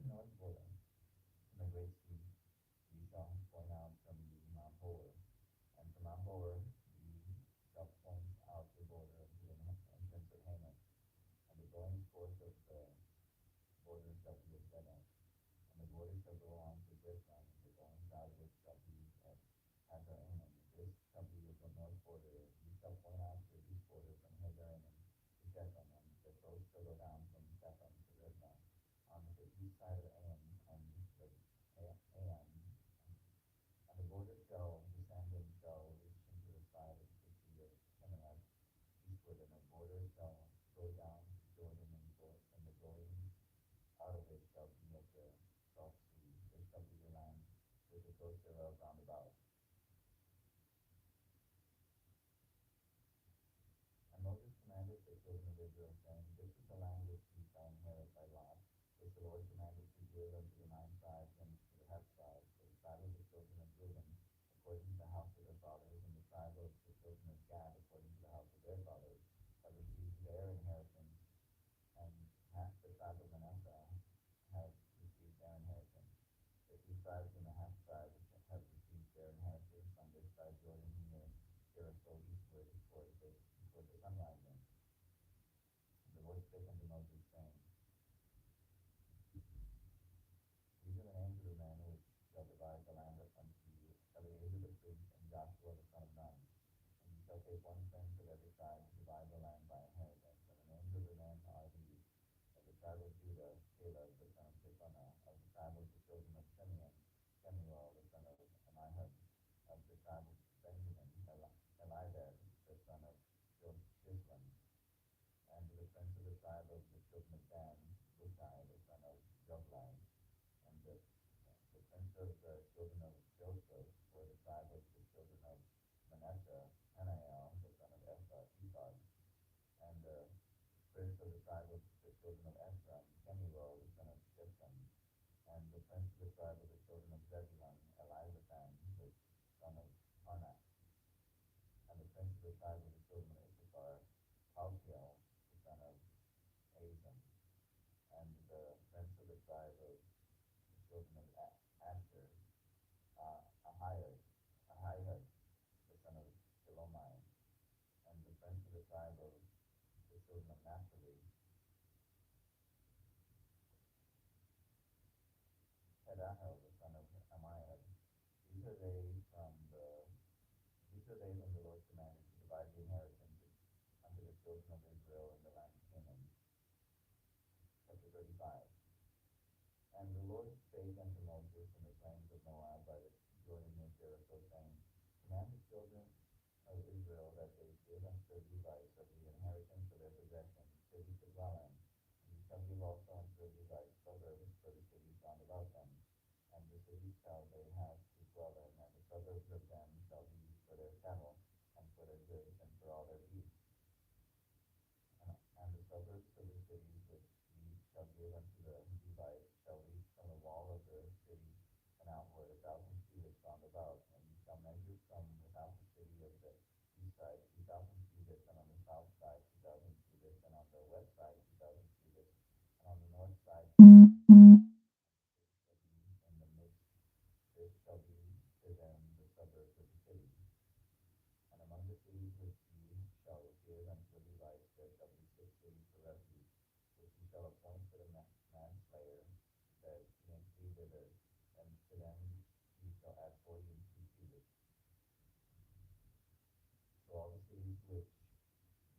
north border. From the Great Sea, ye shall point out from the Mount Hor, and from Mount Hor ye shall point out the border of the entrance of Hamath, and the goings forth of the border shall be at Bennett, and the border shall go on to Zithron, and the goings out of it shall be at Hazaranim. This shall be the north border. Ye shall point out the east border from Hazaranim to Shechem, and the coast shall go down from Shechem to Riblah, on the east side of Ain, and the Ain, and the border shall descend and shall reach into the side of the sea of Kenath eastward, and the border shall go down to Jordan, and the going out of it shall be at the salt sea. This shall be the land with the coast thereof round about. And Moses commanded the children of Israel, saying, This is the land which ye shall inherit by lot, which the Lord commanded to give unto the 9 tribes and to the 10 tribes, for the tribe of the children of Reuben, according to the house of their fathers, and the tribe of the children of Gad, according to the house of their fathers, have received their inheritance, and half the tribe of Manasseh have received their inheritance. The 2 tribes and the half tribe have received their inheritance on this side Jordan near Jericho eastward toward the sunrising. And the Lord spake unto Moses, saying, These are the names of the men which shall divide the land up unto you, Eleazar the priest, and Joshua the son of Nun. And ye shall take one prince of every tribe to divide the land by inheritance. And the names of the men are these: of the tribe of Judah, Caleb the son of Jephunneh; of the tribe of the children of Simeon, Shemuel the son of Ammihud; of the tribe of Benjamin, Elidad the son of Shislon; and the prince of the tribe of the children of Dan, Bushai the son of Jogli; and the prince of the children of Joseph, for the tribe of the children of Manasseh, Hanael the son of Ephod; and the prince of the tribe of the children of Ephraim, Kemuel the son of Shipton; and the prince of the tribe of the children of Zebulun, Elizaphan the son of Parnak; and the prince of the tribe of the children of Issachar, Paltiel the son of Azan; and the prince of the tribe of the children of Asher, Ahihud the son of Shilomai; and the prince of the tribe of the children of Naphtali, Pedahel the son of Ammihud. These are they from the these are they whom the Lord commanded to divide the inheritance unto the children of Israel in the land of Canaan. Chapter 35. And the Lord spake unto Moses in the plains of Moab by the Jordan near Jericho, saying, Command the children of Israel that they give unto the Levites of the inheritance of their possession cities to dwell in. And ye shall give also unto the Levites suburbs for the cities round about them. And the cities shall they have to dwell in, and the suburbs of them shall be for their cattle, and for their goods, and for all their beasts. And the suburbs of the cities which ye shall give unto the Levites shall reach from the wall of the city and outward 1,000 cubits round about. And ye shall measure from without the city of the east side 2,000 cubits, and on the south side 2,000 cubits, and on the west side 2,000 cubits, and on the north side shall be in the midst. This shall be to them the suburbs of the city. And among the cities which ye shall give unto the Levites there shall be 6 cities for refuge, which ye shall appoint for the manslayer, that he may flee thither, and to them ye shall add 40 and 2 cubits. So all the cities which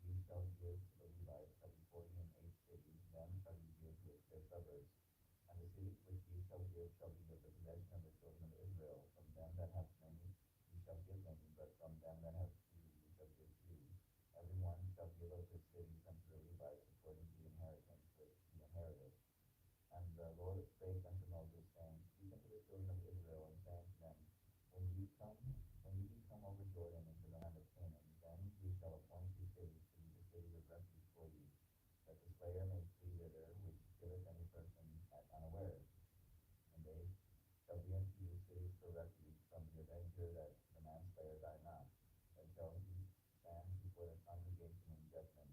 ye shall give to the Levites shall be 40 and 8 cities; them shall ye give with their suburbs. And the cities which ye shall give shall be of the possession of the children of Israel. From them that have many ye shall give many, but from them that have few ye shall give few. Every one shall give of his cities unto the Levites according to the inheritance which he inherited. And the Lord spake unto Moses, saying, Speak unto the children of Israel, and say unto them, when ye be come over Jordan into the land of Canaan, then ye shall appoint these cities to be the cities of refuge for you, that the slayer may flee thither, which killeth any person at unawares. And they shall be unto you cities for refuge from the avenger, that the manslayer die not. Then shall he stand before the congregation in judgment.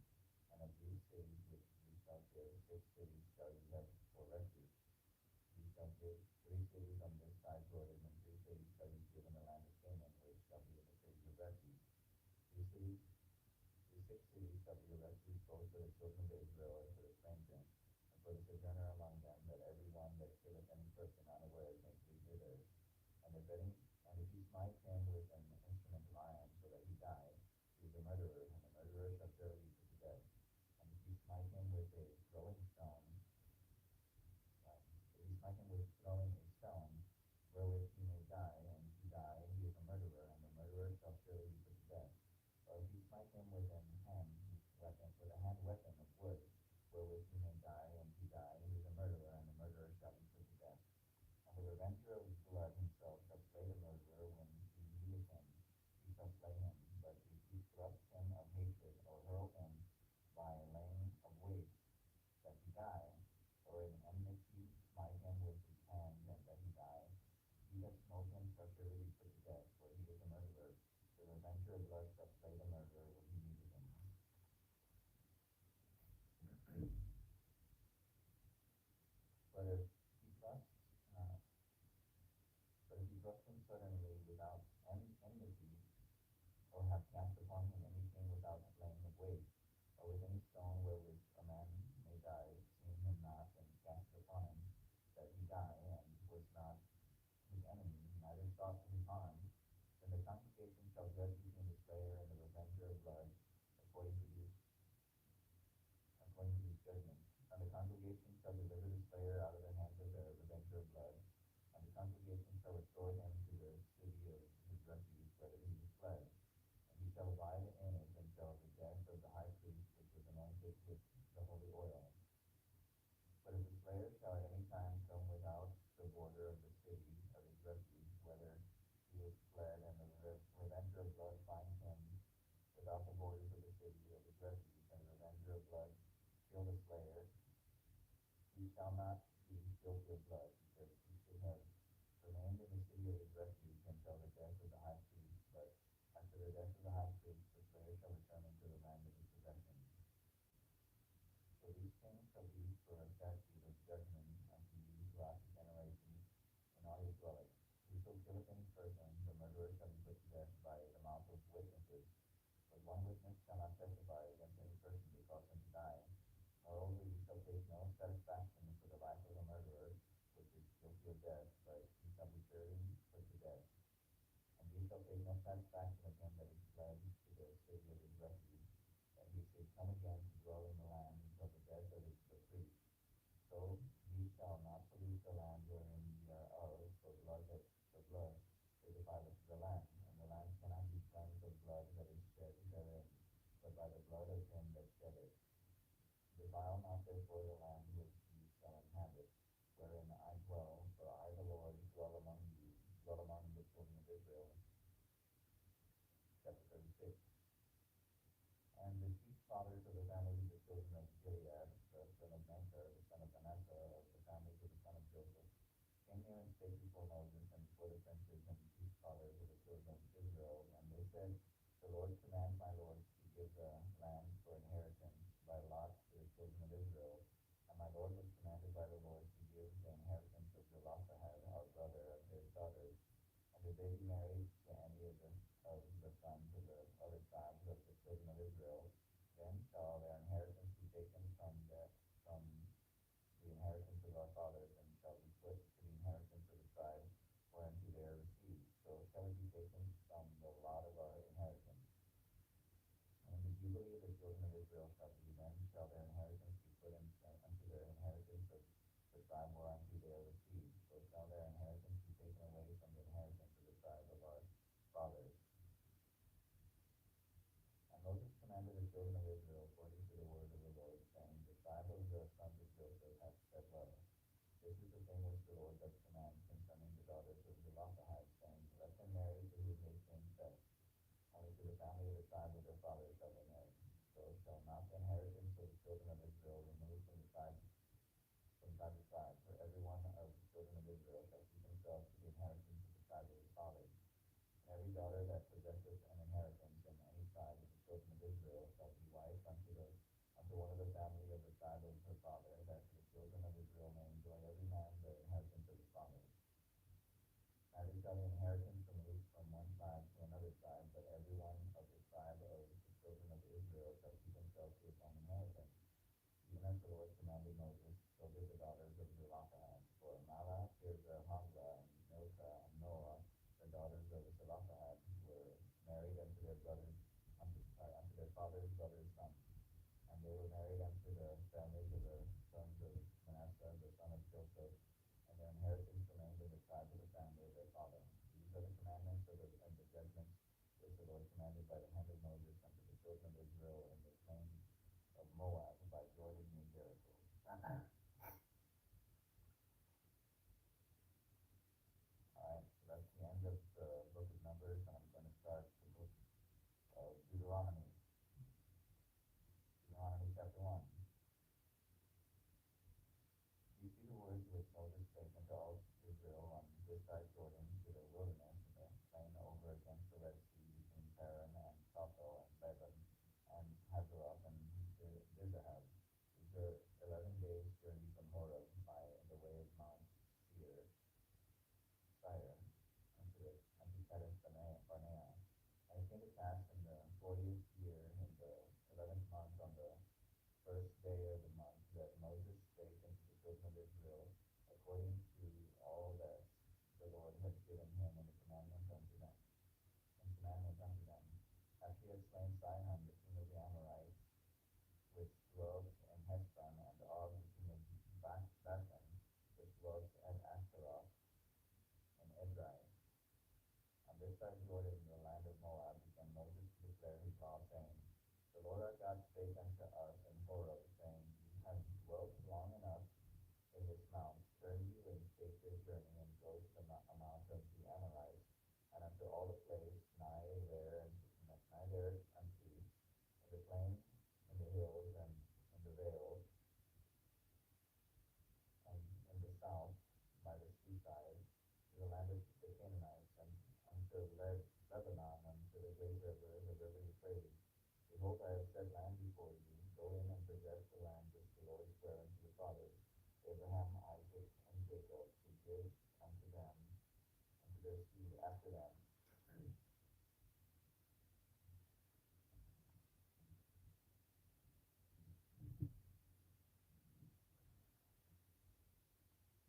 And of these cities which ye shall give, 6 cities shall ye have for refuge. shall be a refuge both for the children of Israel and for the stranger, and for the sojourner among them, that every one that killeth any person unawares may flee thither. And if he smite him with an instrument of iron, so that he die, he is a murderer, and the murderer shall surely be put to death. And if he smite him with a throwing stone, if he smite him with throwing a stone, wherewith he may die, and he die, he is a murderer, and the murderer shall surely be put to death. Or if he smite him with a hand weapon of wood, wherewith he may die, and he die, he is a murderer, and the murderer shall be put to death. And the revenger of blood himself shall slay the murderer when he meeteth him, he shall slay him. But if he thrust him of hatred, or hurl him by laying of waste, that he die, or in enmity smite him with his hand, and that he die, he that smote him shall surely be put to death, for he is a murderer. The revenger of blood shall slay the murderer when he meeteth him. But if he thrusts, uh, but if he thrust him suddenly without enmity, or have cast upon him anything without laying of waste, or with any stone wherewith a man may die, seeing him not, and cast it upon him, that he die, and was not his enemy, neither sought his harm, then the congregation shall judge between the slayer and the revenger of blood, according to his judgment. And the congregation shall deliver the slayer out of the hands of the revenger of blood, and the congregation shall restore him to the city of his refuge, whether he was fled. And he shall abide in it until the death of the high priest, which was anointed with the holy oil. But if the slayer shall at any time come without the border of the city of his refuge, whether he was fled, and the revenger of blood find him without the borders of the city of his refuge, and the revenger of blood kill the slayer, he shall not be guilty of blood, because he should have remained in the city of his refuge until the death of the high priest. But after the death of the high priest, the slayer shall return into the land of his possession. So these things shall be for a statute of judgment unto you throughout the generations in all your dwellings. Whoso killeth any person, the murderer shall be put to death by the mouth of witnesses. But one witness shall not testify against any person to cause him to die. Moreover, you shall take no satisfaction for the life of a murderer, which is guilty of death, but he shall be surely put to death. And you shall take no satisfaction of him that is fled to the city of his refuge, that he should come again to dwell in the land until the death of the priest. So ye shall not pollute the land wherein ye are of, for the blood defileth the land, and the land cannot be cleansed of blood that is shed therein, but by the blood of him that shed it. Defile not therefore the land which ye shall inhabit, wherein I dwell, for I the Lord dwell among the children of Israel. Chapter 36. And the chief fathers of the families of the children of Gilead, the son of Mentor, the son of Manasseh, of the families of the son of Joseph, came near and spake before Moses and before the princes and the chief fathers of the children of Israel. And they said, The Lord command my lord to give the land for inheritance by lot to the children of Israel. And my lord was commanded by the Lord to give the inheritance of Zelophehad, our brother, of his daughters. And if they be married to any of the sons of the other tribes of the children of Israel, then shall their inheritance be taken from the inheritance of our fathers, and shall be put to the inheritance of the tribe whereunto they are received. So shall it be taken from the lot of our inheritance. And the jubilee of the children of Israel shall be, then shall their inheritance be put unto their inheritance of the tribe whereunto they are received. So shall their inheritance be taken away from the inheritance of the tribe of our fathers. And Moses commanded the children of Israel according to the word of the Lord, saying, The tribe of the sons of Joseph hath said well. This is the thing which the Lord doth command concerning the daughters of Zelophehad, saying, Let them marry to whom they think best. Only to the family of the tribe of their fathers shall they marry. So shall not the inheritance of the children of Israel remove from tribe to tribe, for every one commanded Moses, so did the daughters of Zelophehad. For Mahlah, Tirzah, Hoglah, and Milcah, and Noah, the daughters of Zelophehad, were married unto their brothers, unto their father's brothers' sons. And they were married unto the families of the sons of Manasseh, the son of Joseph, and their inheritance remained in the tribe of the family of their father. These are the commandments and the judgments which the Lord commanded by the hand of Moses unto the children of Israel in the plain of Moab by Jordan near Jericho. All right, so that's the end of the book of Numbers, and I'm going to start the book of Deuteronomy. Deuteronomy chapter 1. You see the words which Moses spake unto all Israel on this side Jordan to the wilderness, in the plain over against the Red Sea, between Paran and Sophel and Lebanon and Hazeroth and Dizahab. These are 11 days' journey from Horeb by the way of Mount Seir unto Kadesh Barnea. And it came to pass in the 40th year, in the 11th month, on the first day of the month, that Moses spake unto the children of Israel according to all that the Lord had given him in the commandment unto them. After he had slain Sihon, the king of the Amorites, which dwelt in Heshbon, and Og, the king of Bashan, which dwelt at Ashtaroth and Edrei. On this side Jordan, in the land of Moab, began Moses to declare his law, saying, The Lord our God spake unto us in Horeb, saying, Ye have dwelt long enough in this mount. Turn you and take your journey, and go to the mount of the Amorites, and unto all the place nigh there unto in the plain, in the hills, and in the vales, and in the south by the seaside, to the land of the Canaanites, and unto Lebanon, unto the great river, the river Euphrates. Behold, I have set land before you. Go in and possess the land which the Lord sware unto your fathers, Abraham, Isaac, and Jacob, to give unto them, unto their seed after them.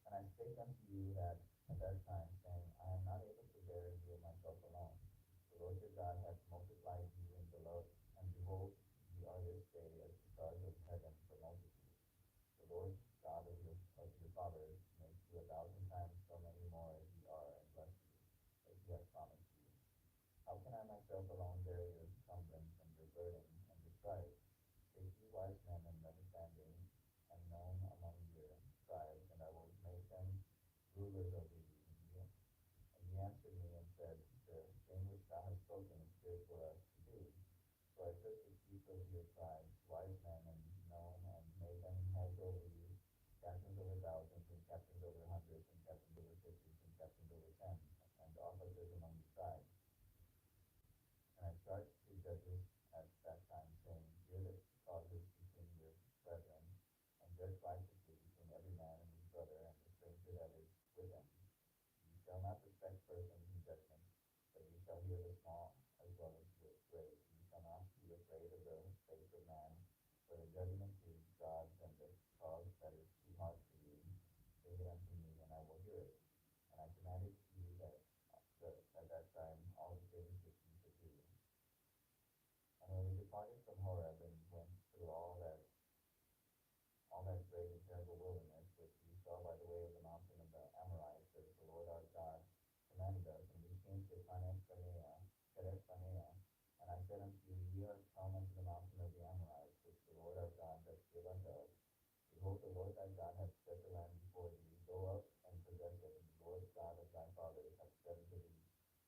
And I spake unto you at that time, saying, I am not able to bear you of myself alone. The Lord your God hath multiplied you in beloved, and behold, ye are this day as the stars of heaven for multitude. The Lord God of your fathers make you 1,000 times so many more as ye are, and bless you, as he hath promised you. How can I myself alone bear your encumbrance and your burden and your strife? Take you wise men and understanding, and known among your tribes, and I will make them rulers over you. And he answered me and said, The thing which thou hast spoken is good for us to do. So I took the chief of your tribes, wise men and known, and made them heads over you, captains over thousands, and captains over hundreds, and captains over fifties, and captains over tens, and officers among the tribes. And I charged the judges at that time, saying, Hear the causes between your brethren, and judge righteously between every man and his brother, and the stranger that is with him. You shall not respect persons in judgment, but you shall hear the small as well as the great. You shall not be afraid of the face of man, for the judgment is God's, and the cause that is too hard for you, bring it unto me, and I will hear it. And I commanded you that at that time all the things which you should do. And when we departed from Horeb and went through all that great and terrible wilderness which we saw by the way of the mountain of the Amorites, as the Lord our God commanded us, and we came to Kadesh Barnea, and I said unto you, Ye are come unto the mountain of the Amorites, which the Lord our God doth give unto us. Behold, the Lord thy God hath set the land before thee. Go up and possess it. And the Lord God of thy fathers hath said unto thee,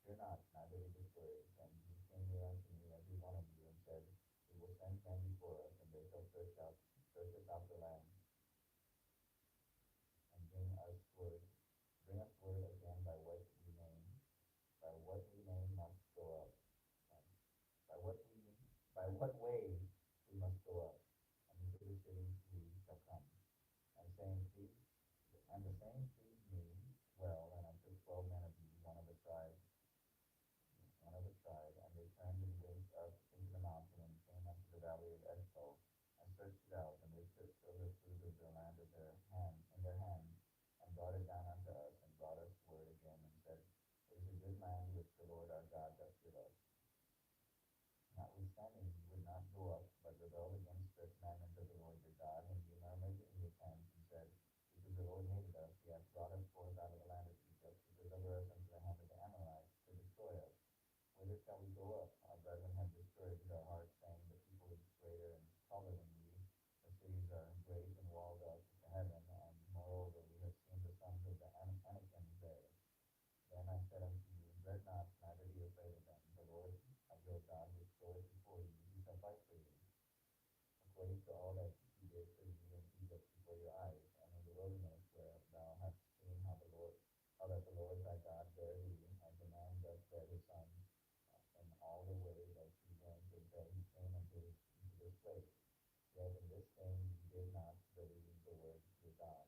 Fear not, neither be discouraged. And ye came near unto me, every one of you, and said, We will send men before us, and they shall search us out the land, and bring us word again by what we may must go up, and by what way we must go up, and into the cities we shall come. And saying, Please, and the saying pleased me well, and I took 12 men of you, one of a tribe, and they turned and went up into the mountain, and came unto the valley of Eshcol, and searched it out, and they took of the fruit of the land their hand, and brought it down unto us, and brought us word again, and said, it is a good land which the Lord our God doth give us. Notwithstanding, ye would not go up, but rebelled against the commandment of the Lord your God, and ye murmured in your tents, and said, because the Lord hated us, he hath brought us forth out of the land of Egypt, to deliver us into the hand of the Amorites, to destroy us. Whither shall we go up? Our brethren have destroyed our hearts, saying, the people is greater and taller than we. The cities are great and walled up to heaven, and moreover we have seen the sons of the Anakim there. Then I said unto you, dread not, neither be afraid of them. The Lord of your God which goeth before you, he shall fight for you, according to all that he did for you in Egypt before your eyes, and in the wilderness, where thou hast seen how that the Lord thy God bare thee, as a man doth bear his son, in all the way that he went until he came into this place. Yet in this thing ye did not believe the word of your God,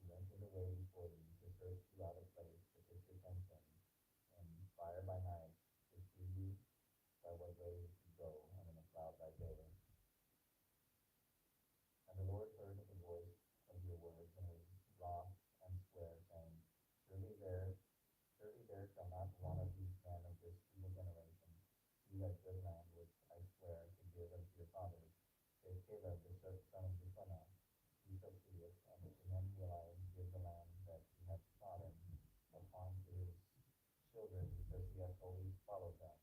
who went in the way before you to search you out a place to pitch your tents in, and fire by night, to see you by what way you should go, and in a cloud by day. And the Lord heard the voice of your words, and was wroth, and sware, saying, surely there shall not one of these men of this evil generation see that good land which I swear to give unto your fathers, save Caleb the son of Jephunneh. He shall see it, and to him will I give the land that he hath trodden upon to his children, because he hath always followed them.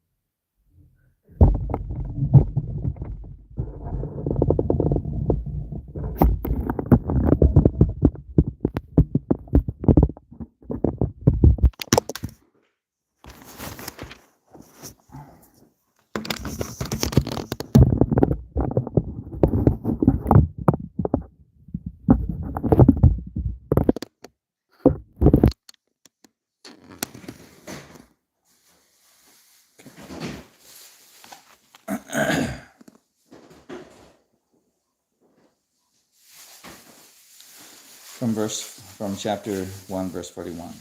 From chapter 1, verse 41.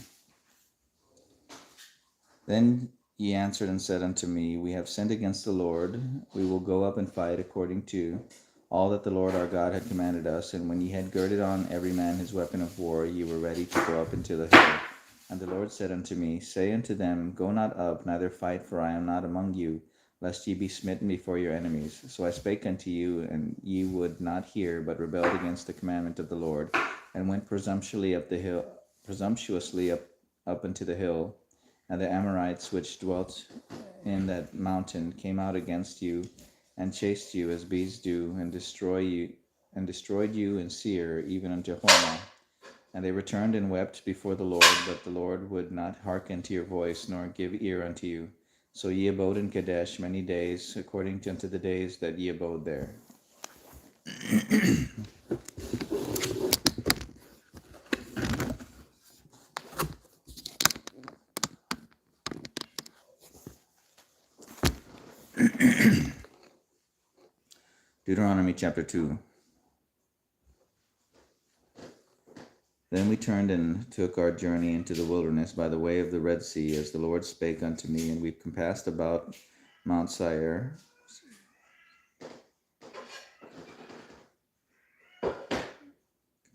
Then ye answered and said unto me, we have sinned against the Lord. We will go up and fight according to all that the Lord our God had commanded us. And when ye had girded on every man his weapon of war, ye were ready to go up into the hill. And the Lord said unto me, say unto them, go not up, neither fight, for I am not among you, lest ye be smitten before your enemies. So I spake unto you, and ye would not hear, but rebelled against the commandment of the Lord, and went presumptuously up into the hill. And the Amorites which dwelt in that mountain came out against you, and chased you as bees do, and destroyed you in Seir, even unto Hormah. And they returned and wept before the Lord, but the Lord would not hearken to your voice, nor give ear unto you. So ye abode in Kadesh many days, according unto the days that ye abode there. Deuteronomy chapter 2. Then we turned and took our journey into the wilderness by the way of the Red Sea, as the Lord spake unto me, and we compassed about Mount Seir.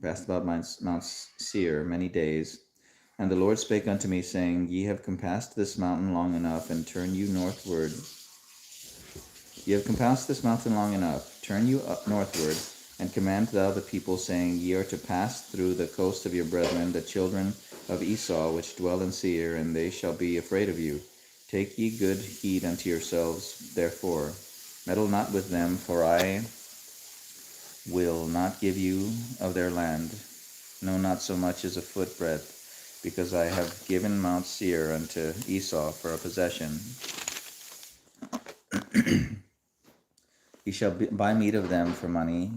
Mount Seir many days. And the Lord spake unto me, saying, ye have compassed this mountain long enough, and turn you northward. Ye have compassed this mountain long enough, turn you northward, and command thou the people, saying, ye are to pass through the coast of your brethren, the children of Esau, which dwell in Seir, and they shall be afraid of you. Take ye good heed unto yourselves, therefore. Meddle not with them, for I will not give you of their land, no, not so much as a foot breadth, because I have given Mount Seir unto Esau for a possession. Ye shall buy meat of them for money,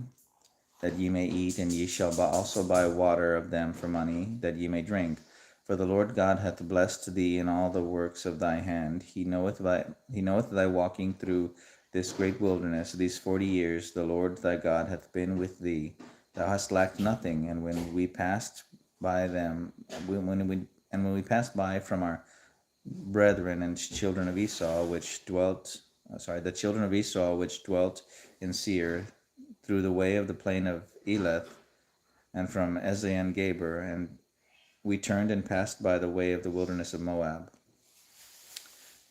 that ye may eat, and ye shall also buy water of them for money, that ye may drink. For the Lord God hath blessed thee in all the works of thy hand. He knoweth thy walking through this great wilderness these 40 years. The Lord thy God hath been with thee. Thou hast lacked nothing. And when we passed by from our brethren and children of Esau, which dwelt in Seir, through the way of the plain of Elath, and from Ezion Geber, and we turned and passed by the way of the wilderness of Moab.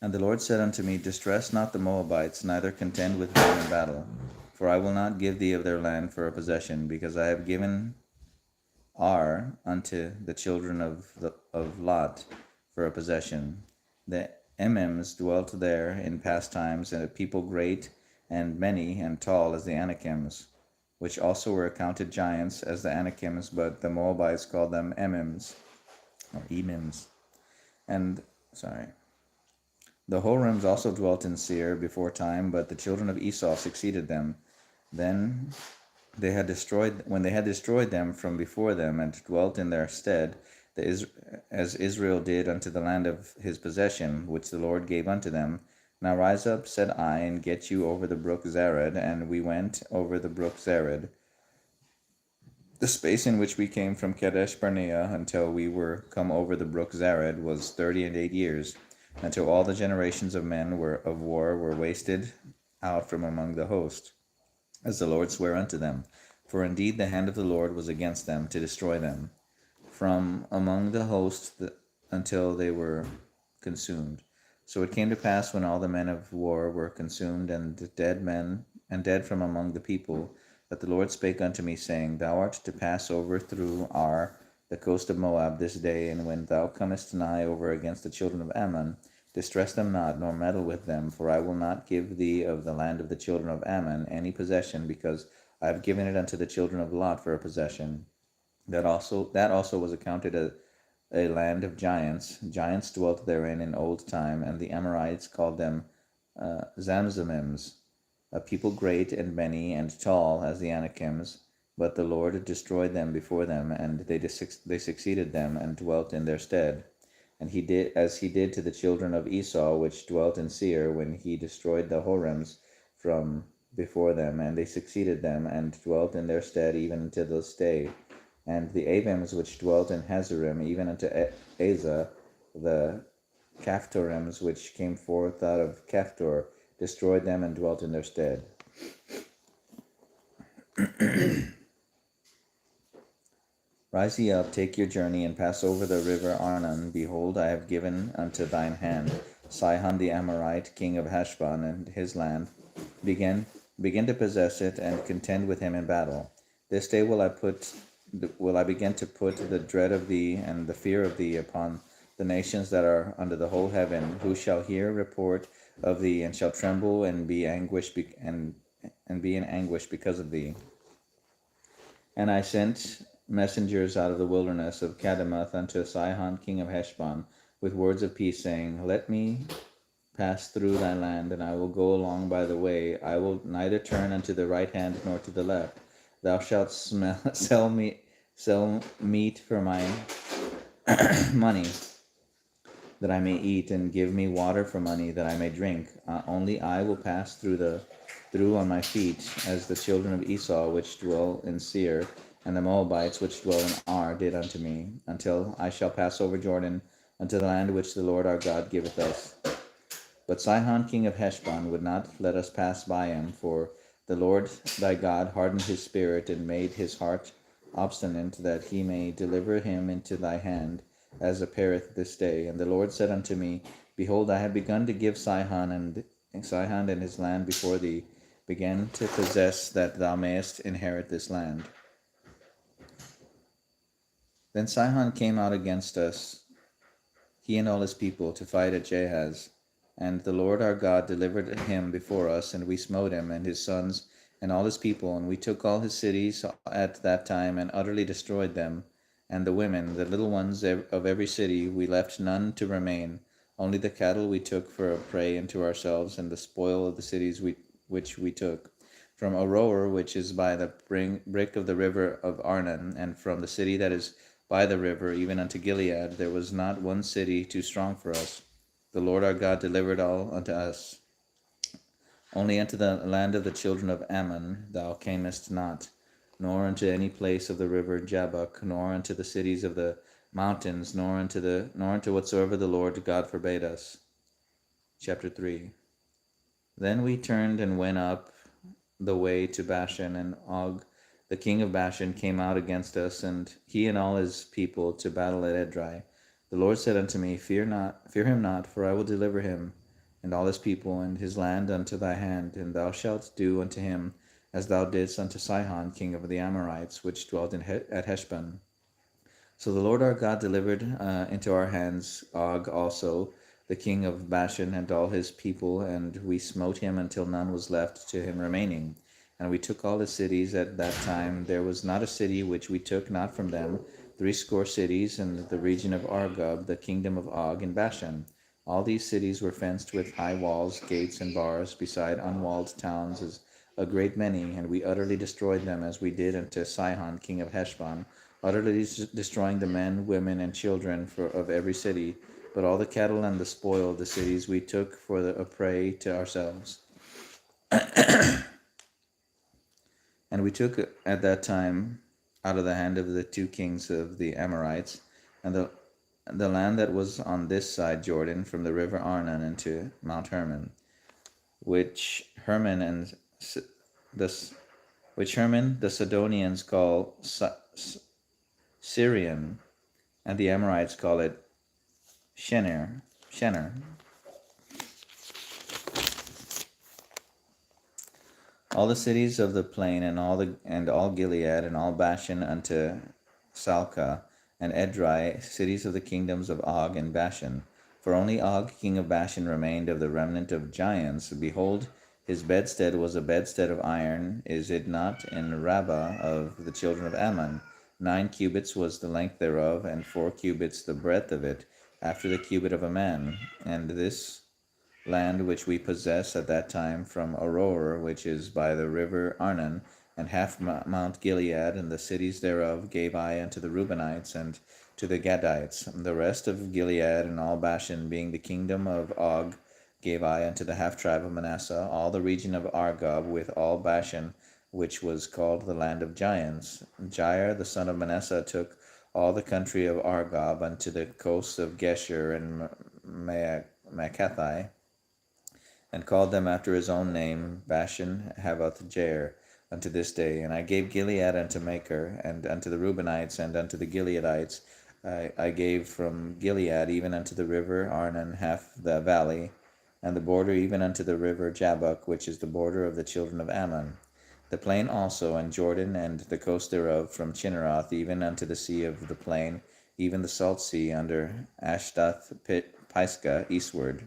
And the Lord said unto me, Distress not the Moabites, neither contend with them in battle. For I will not give thee of their land for a possession, because I have given Ar unto the children of Lot for a possession. The Emims dwelt there in past times, and a people great and many and tall as the Anakims, which also were accounted giants as the Anakims, but the Moabites called them Emims, or Emims. And, sorry. The Horims also dwelt in Seir before time, but the children of Esau succeeded them. Then when they had destroyed them from before them, and dwelt in their stead, as Israel did unto the land of his possession, which the Lord gave unto them. Now rise up, said I, and get you over the brook Zered. And we went over the brook Zered. The space in which we came from Kadesh Barnea until we were come over the brook Zered was 38 years, until all the generations of men of war were wasted out from among the host, as the Lord sware unto them. For indeed the hand of the Lord was against them, to destroy them from among the host until they were consumed. So it came to pass, when all the men of war were consumed, and dead from among the people, that the Lord spake unto me, saying, Thou art to pass over through Ar, the coast of Moab, this day, and when thou comest nigh over against the children of Ammon, distress them not, nor meddle with them, for I will not give thee of the land of the children of Ammon any possession, because I have given it unto the children of Lot for a possession. That also was accounted a land of giants. Giants dwelt therein in old time, and the Amorites called them Zamzamims, a people great and many and tall as the Anakims. But the Lord destroyed them before them, and they succeeded them, and dwelt in their stead. And he did as he did to the children of Esau, which dwelt in Seir, when he destroyed the Horims from before them, and they succeeded them, and dwelt in their stead even unto this day. And the Avims which dwelt in Hazerim, even unto Asa, the Caphtorims which came forth out of Caphtor, destroyed them and dwelt in their stead. Rise ye up, take your journey, and pass over the river Arnon. Behold, I have given unto thine hand Sihon the Amorite, king of Heshbon, and his land. Begin to possess it, and contend with him in battle. This day will I begin to put the dread of thee and the fear of thee upon the nations that are under the whole heaven, who shall hear report of thee, and shall tremble and be anguished and be in anguish because of thee. And I sent messengers out of the wilderness of Kedemoth unto Sihon king of Heshbon, with words of peace, saying, Let me pass through thy land, and I will go along by the way. I will neither turn unto the right hand nor to the left. Thou shalt sell meat for my money, that I may eat, and give me water for money, that I may drink. Only I will pass through on my feet, as the children of Esau which dwell in Seir, and the Moabites which dwell in Ar did unto me, until I shall pass over Jordan unto the land which the Lord our God giveth us. But Sihon king of Heshbon would not let us pass by him, for the Lord thy God hardened his spirit, and made his heart obstinate, that he may deliver him into thy hand, as appeareth this day. And the Lord said unto me, Behold, I have begun to give Sihon and his land before thee. Begin to possess, that thou mayest inherit this land. Then Sihon came out against us, he and all his people, to fight at Jahaz. And the Lord our God delivered him before us, and we smote him, and his sons, and all his people, and we took all his cities at that time, and utterly destroyed them. And the women, the little ones of every city, we left none to remain. Only the cattle we took for a prey unto ourselves, and the spoil of the cities which we took. From Aroer, which is by the brink of the river of Arnon, and from the city that is by the river, even unto Gilead, there was not one city too strong for us. The Lord our God delivered all unto us. Only unto the land of the children of Ammon thou camest not, nor unto any place of the river Jabbok, nor unto the cities of the mountains, nor unto whatsoever the Lord God forbade us. Chapter 3. Then we turned and went up the way to Bashan, and Og the king of Bashan, came out against us, and he and all his people, to battle at Edrei. The Lord said unto me, fear him not, for I will deliver him and all his people and his land unto thy hand, and thou shalt do unto him as thou didst unto Sihon king of the Amorites, which dwelt at Heshbon. So the Lord our God delivered into our hands Og also, the king of Bashan, and all his people, and we smote him until none was left to him remaining. And we took all his cities at that time. There was not a city which we took not from them, 80 cities in the region of Argob, the kingdom of Og in Bashan. All these cities were fenced with high walls, gates, and bars, beside unwalled towns as a great many, and we utterly destroyed them, as we did unto Sihon king of Heshbon, utterly destroying the men, women, and children of every city. But all the cattle and the spoil of the cities we took for a prey to ourselves. And we took at that time out of the hand of the 2 kings of the Amorites, and the land that was on this side Jordan, from the river Arnon into Mount Hermon, which Hermon the Sidonians call Syrian, and the Amorites call it Shenir. All the cities of the plain, and all Gilead, and all Bashan unto Salcah, and Edrei, cities of the kingdoms of Og and Bashan. For only Og king of Bashan remained of the remnant of giants. Behold, his bedstead was a bedstead of iron, is it not, in Rabbah of the children of Ammon? 9 cubits was the length thereof, and 4 cubits the breadth of it, after the cubit of a man. And this land which we possess at that time from Aroer, which is by the river Arnon, and half Mount Gilead, and the cities thereof gave I unto the Reubenites and to the Gadites. The rest of Gilead and all Bashan, being the kingdom of Og, gave I unto the half tribe of Manasseh, all the region of Argob, with all Bashan, which was called the land of giants. Jair the son of Manasseh took all the country of Argob unto the coasts of Geshur and Maacathai, and called them after his own name, Bashan Havoth Jair, unto this day. And I gave Gilead unto Machir, and unto the Reubenites, and unto the Gileadites I gave from Gilead even unto the river Arnon half the valley, and the border even unto the river Jabbok, which is the border of the children of Ammon. The plain also, and Jordan, and the coast thereof, from Chinneroth even unto the sea of the plain, even the salt sea under Ashdoth Pisgah eastward.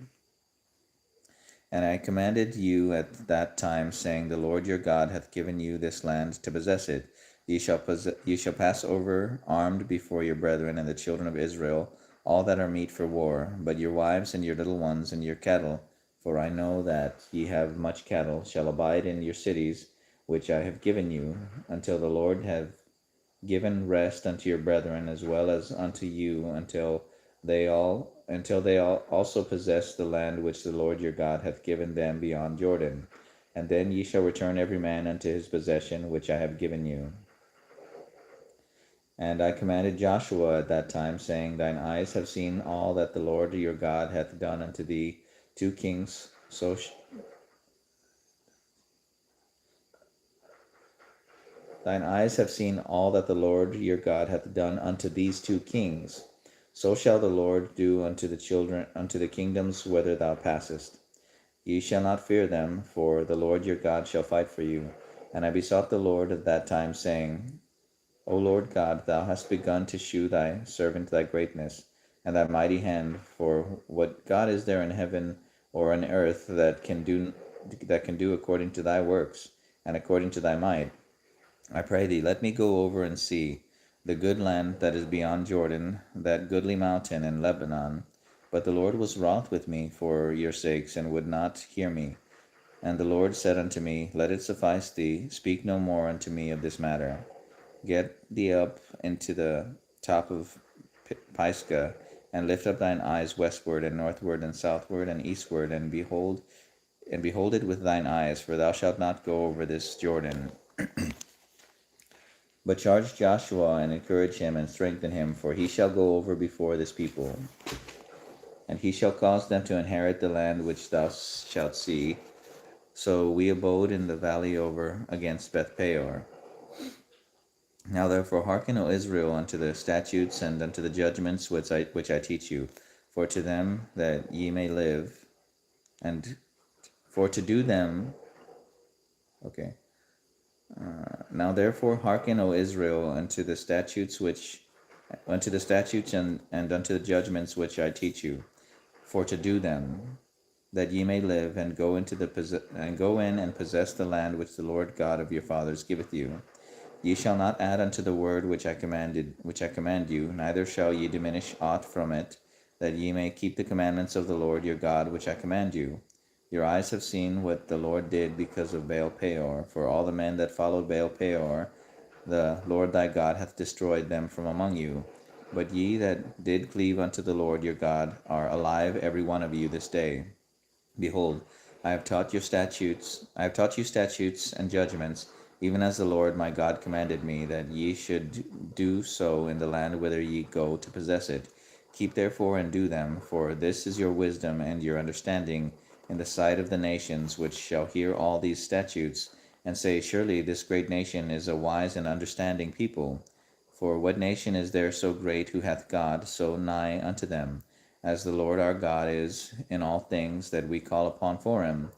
And I commanded you at that time, saying, the Lord your God hath given you this land to possess it. Ye shall pass over armed before your brethren and the children of Israel, all that are meet for war, but your wives and your little ones and your cattle, for I know that ye have much cattle, shall abide in your cities, which I have given you, until the Lord have given rest unto your brethren as well as unto you, until they also possess the land which the Lord your God hath given them beyond Jordan. And then ye shall return every man unto his possession which I have given you. And I commanded Joshua at that time, saying, thine eyes have seen all that the Lord your God hath done unto thee 2 kings, thine eyes have seen all that the Lord your God hath done unto these 2 kings. So shall the Lord do unto the kingdoms whither thou passest. Ye shall not fear them, for the Lord your God shall fight for you. And I besought the Lord at that time, saying, O Lord God, thou hast begun to shew thy servant thy greatness, and thy mighty hand, for what God is there in heaven or in earth that can do according to thy works, and according to thy might? I pray thee, let me go over and see the good land that is beyond Jordan, that goodly mountain in Lebanon. But the Lord was wroth with me for your sakes, and would not hear me. And the Lord said unto me, let it suffice thee, speak no more unto me of this matter. Get thee up into the top of Pisgah, and lift up thine eyes westward and northward and southward and eastward, and behold it with thine eyes, for thou shalt not go over this Jordan. But charge Joshua, and encourage him, and strengthen him, for he shall go over before this people. And he shall cause them to inherit the land which thou shalt see. So we abode in the valley over against Beth Peor. Now therefore hearken, O Israel, unto the statutes and unto the judgments which I teach you, for to them that ye may live, and for to do them. Okay. Now therefore hearken, O Israel, unto the statutes and unto the judgments which I teach you, for to do them, that ye may live, and go in and possess the land which the Lord God of your fathers giveth you. Ye shall not add unto the word which I command you, neither shall ye diminish aught from it, that ye may keep the commandments of the Lord your God which I command you. Your eyes have seen what the Lord did because of Baal Peor. For all the men that followed Baal Peor, the Lord thy God hath destroyed them from among you. But ye that did cleave unto the Lord your God are alive every one of you this day. Behold, I have taught you statutes and judgments, even as the Lord my God commanded me, that ye should do so in the land whither ye go to possess it. Keep therefore and do them, for this is your wisdom and your understanding in the sight of the nations, which shall hear all these statutes, and say, Surely this great nation is a wise and understanding people. For what nation is there so great who hath God so nigh unto them, as the Lord our God is in all things that we call upon for him?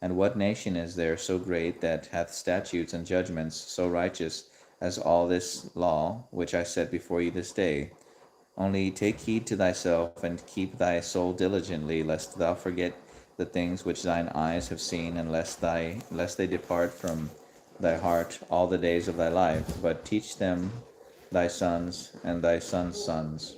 And what nation is there so great that hath statutes and judgments so righteous as all this law which I set before you this day? Only take heed to thyself, and keep thy soul diligently, lest thou forget the things which thine eyes have seen, and lest they depart from thy heart all the days of thy life. But teach them thy sons and thy sons' sons,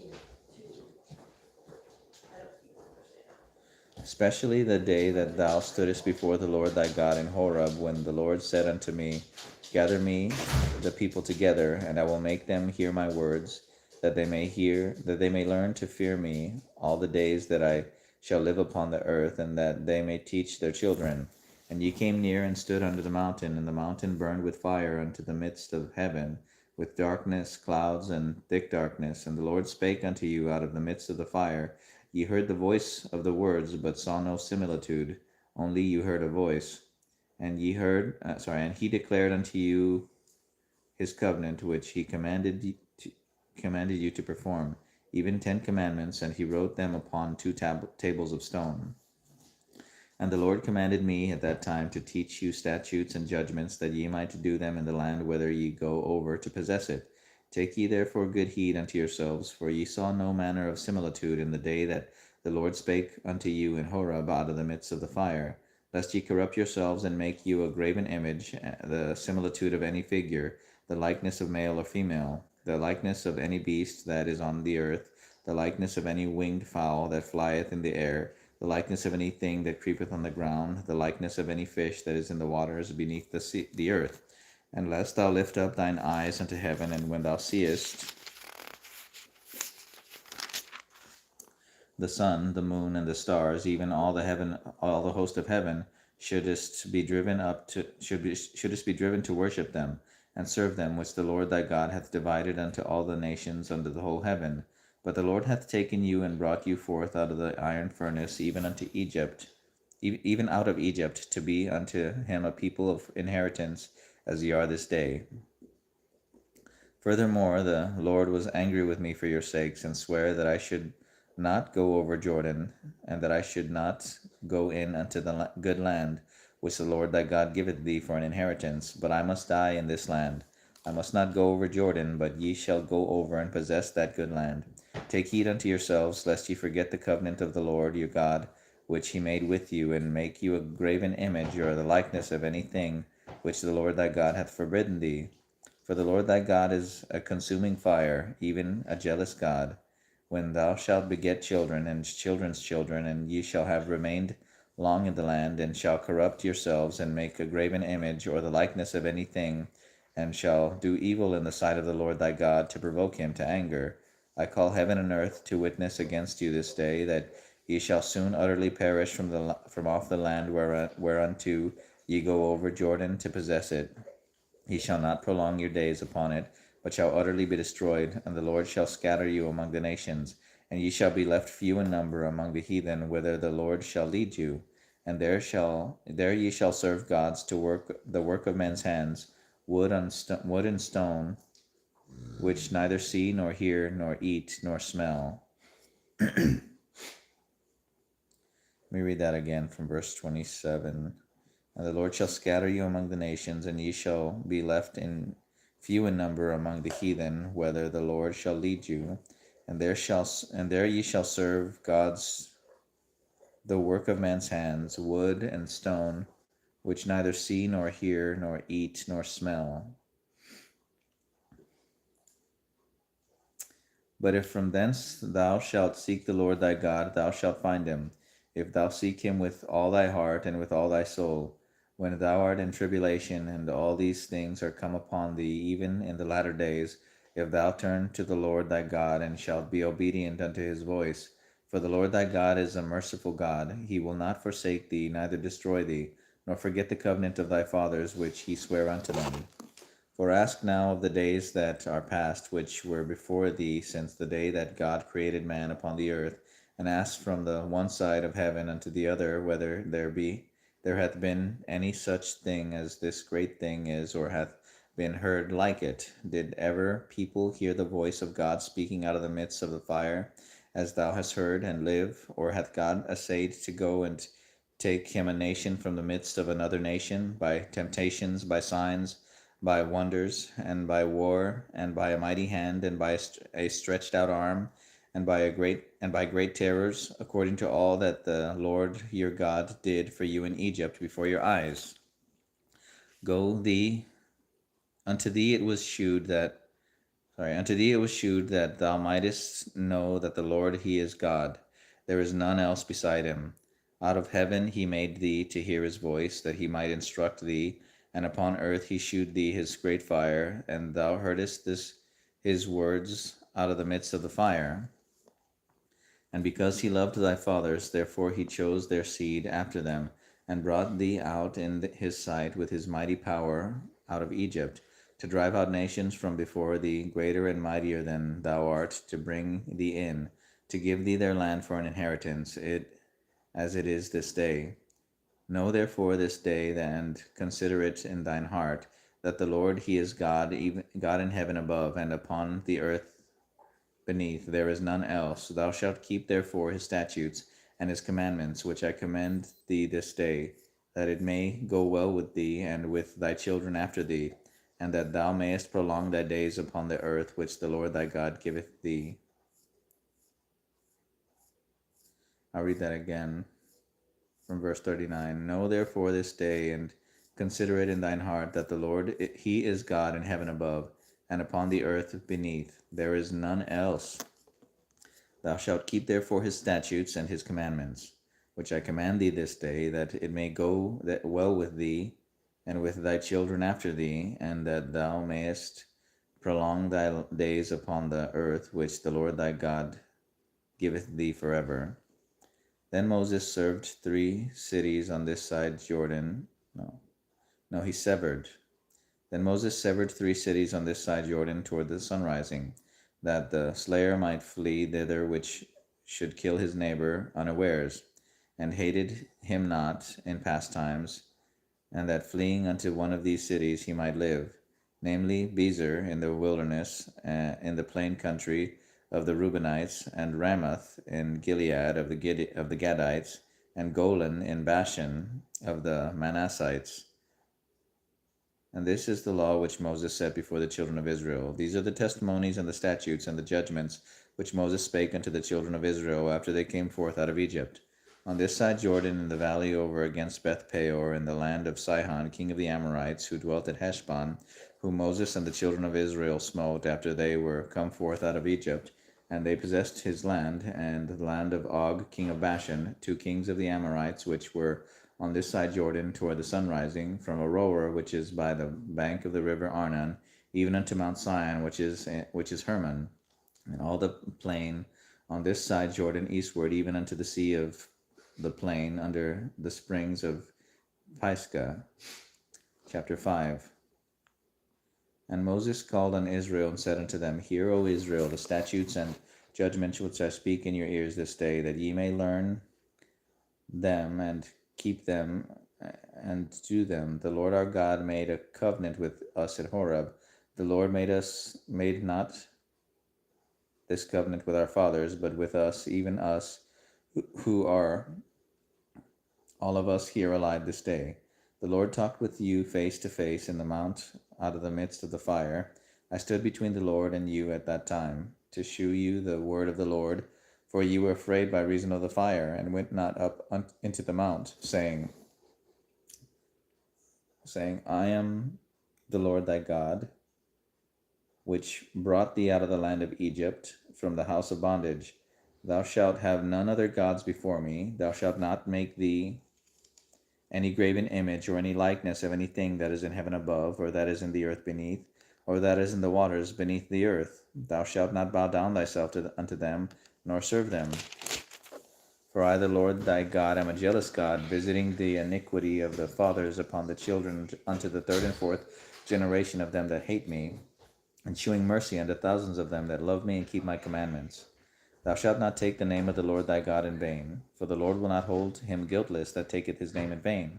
especially the day that thou stoodest before the Lord thy God in Horeb, when the Lord said unto me, Gather me the people together, and I will make them hear my words, that they may learn to fear me all the days that I shall live upon the earth, and that they may teach their children. And ye came near and stood under the mountain, and the mountain burned with fire unto the midst of heaven, with darkness, clouds, and thick darkness. And the Lord spake unto you out of the midst of the fire. Ye heard the voice of the words, but saw no similitude, only you heard a voice. And and he declared unto you his covenant, which he commanded you to perform, even 10 commandments, and he wrote them upon 2 tables of stone. And the Lord commanded me at that time to teach you statutes and judgments, that ye might do them in the land whither ye go over to possess it. Take ye therefore good heed unto yourselves, for ye saw no manner of similitude in the day that the Lord spake unto you in Horeb out of the midst of the fire, lest ye corrupt yourselves and make you a graven image, the similitude of any figure, the likeness of male or female, the likeness of any beast that is on the earth, the likeness of any winged fowl that flieth in the air, the likeness of any thing that creepeth on the ground, the likeness of any fish that is in the waters beneath the earth. And lest thou lift up thine eyes unto heaven, and when thou seest the sun, the moon, and the stars, even all the host of heaven, shouldest be driven to worship them, and serve them, which the Lord thy God hath divided unto all the nations under the whole heaven. But the Lord hath taken you and brought you forth out of the iron furnace, even unto Egypt, even out of Egypt, to be unto him a people of inheritance, as ye are this day. Furthermore, the Lord was angry with me for your sakes, and sware that I should not go over Jordan, and that I should not go in unto the good land, which the Lord thy God giveth thee for an inheritance. But I must die in this land. I must not go over Jordan, but ye shall go over and possess that good land. Take heed unto yourselves, lest ye forget the covenant of the Lord your God, which he made with you, and make you a graven image, or the likeness of any thing which the Lord thy God hath forbidden thee. For the Lord thy God is a consuming fire, even a jealous God. When thou shalt beget children and children's children, and ye shall have remained long in the land, and shall corrupt yourselves, and make a graven image, or the likeness of any thing, and shall do evil in the sight of the Lord thy God, to provoke him to anger, I call heaven and earth to witness against you this day, that ye shall soon utterly perish from off the land whereunto ye go over Jordan to possess it. Ye shall not prolong your days upon it, but shall utterly be destroyed, and the Lord shall scatter you among the nations, and ye shall be left few in number among the heathen, whither the Lord shall lead you. And there ye shall serve gods to work the work of men's hands, wood and stone, which neither see, nor hear, nor eat, nor smell. Let me read that again from verse 27. And the Lord shall scatter you among the nations, and ye shall be left in few in number among the heathen, whither the Lord shall lead you, and there ye shall serve gods, the work of man's hands, wood and stone, which neither see, nor hear, nor eat, nor smell. But if from thence thou shalt seek the Lord thy God, thou shalt find him, if thou seek him with all thy heart and with all thy soul. When thou art in tribulation, and all these things are come upon thee, even in the latter days, if thou turn to the Lord thy God, and shalt be obedient unto his voice. For the Lord thy God is a merciful God. He will not forsake thee, neither destroy thee, nor forget the covenant of thy fathers, which he sware unto them. For ask now of the days that are past, which were before thee, since the day that God created man upon the earth, and ask from the one side of heaven unto the other, whether there hath been any such thing as this great thing is, or hath been heard like it. Did ever people hear the voice of God speaking out of the midst of the fire, as thou hast heard, and live? Or hath God essayed to go and take him a nation from the midst of another nation, by temptations, by signs, by wonders, and by war, and by a mighty hand, and by a stretched out arm, and by great terrors, according to all that the Lord your God did for you in Egypt before your eyes? Unto thee it was shewed that thou mightest know that the Lord he is God. There is none else beside him. Out of heaven he made thee to hear his voice, that he might instruct thee, and upon earth he shewed thee his great fire, and thou heardest his words out of the midst of the fire. And because he loved thy fathers, therefore he chose their seed after them, and brought thee out in his sight with his mighty power out of Egypt, to drive out nations from before thee, greater and mightier than thou art, to bring thee in, to give thee their land for an inheritance, as it is this day. Know therefore this day, and consider it in thine heart, that the Lord he is God, even God in heaven above, and upon the earth beneath. There is none else. Thou shalt keep therefore his statutes and his commandments, which I command thee this day, that it may go well with thee and with thy children after thee, and that thou mayest prolong thy days upon the earth which the Lord thy God giveth thee. I'll read that again from verse 39. Know therefore this day, and consider it in thine heart, that the Lord he is God in heaven above, and upon the earth beneath. There is none else. Thou shalt keep therefore his statutes and his commandments, which I command thee this day, that it may go well with thee, and with thy children after thee, and that thou mayest prolong thy days upon the earth which the Lord thy God giveth thee forever. Then Moses served 3 cities on this side Jordan. He severed. Then Moses severed 3 cities on this side Jordan toward the sunrising, that the slayer might flee thither which should kill his neighbor unawares, and hated him not in past times, and that fleeing unto one of these cities he might live, namely Bezer in the wilderness, in the plain country of the Reubenites, and Ramoth in Gilead of the Gadites, and Golan in Bashan of the Manassites. And this is the law which Moses set before the children of Israel. These are the testimonies and the statutes and the judgments which Moses spake unto the children of Israel after they came forth out of Egypt. On this side Jordan, in the valley over against Beth Peor, in the land of Sihon, king of the Amorites, who dwelt at Heshbon, whom Moses and the children of Israel smote after they were come forth out of Egypt, and they possessed his land, and the land of Og, king of Bashan, 2 kings of the Amorites, which were on this side Jordan toward the sunrising, from Aroer, which is by the bank of the river Arnon, even unto Mount Sion, which is Hermon, and all the plain on this side Jordan eastward, even unto the sea of the plain under the springs of Pisgah. Chapter 5. And Moses called on Israel and said unto them, Hear, O Israel, the statutes and judgments which I speak in your ears this day, that ye may learn them and keep them and do them. The Lord our God made a covenant with us at Horeb, The Lord made not this covenant with our fathers, but with us, even us, who are all of us here alive this day. The Lord talked with you face to face in the mount out of the midst of the fire. I stood between the Lord and you at that time, to shew you the word of the Lord, for you were afraid by reason of the fire, and went not up into the mount, saying, I am the Lord thy God, which brought thee out of the land of Egypt, from the house of bondage. Thou shalt have none other gods before me. Thou shalt not make thee any graven image or any likeness of anything that is in heaven above, or that is in the earth beneath, or that is in the waters beneath the earth. Thou shalt not bow down thyself unto them, nor serve them. For I, the Lord thy God, am a jealous God, visiting the iniquity of the fathers upon the children unto the third and fourth generation of them that hate me, and shewing mercy unto thousands of them that love me and keep my commandments. Thou shalt not take the name of the Lord thy God in vain, for the Lord will not hold him guiltless that taketh his name in vain.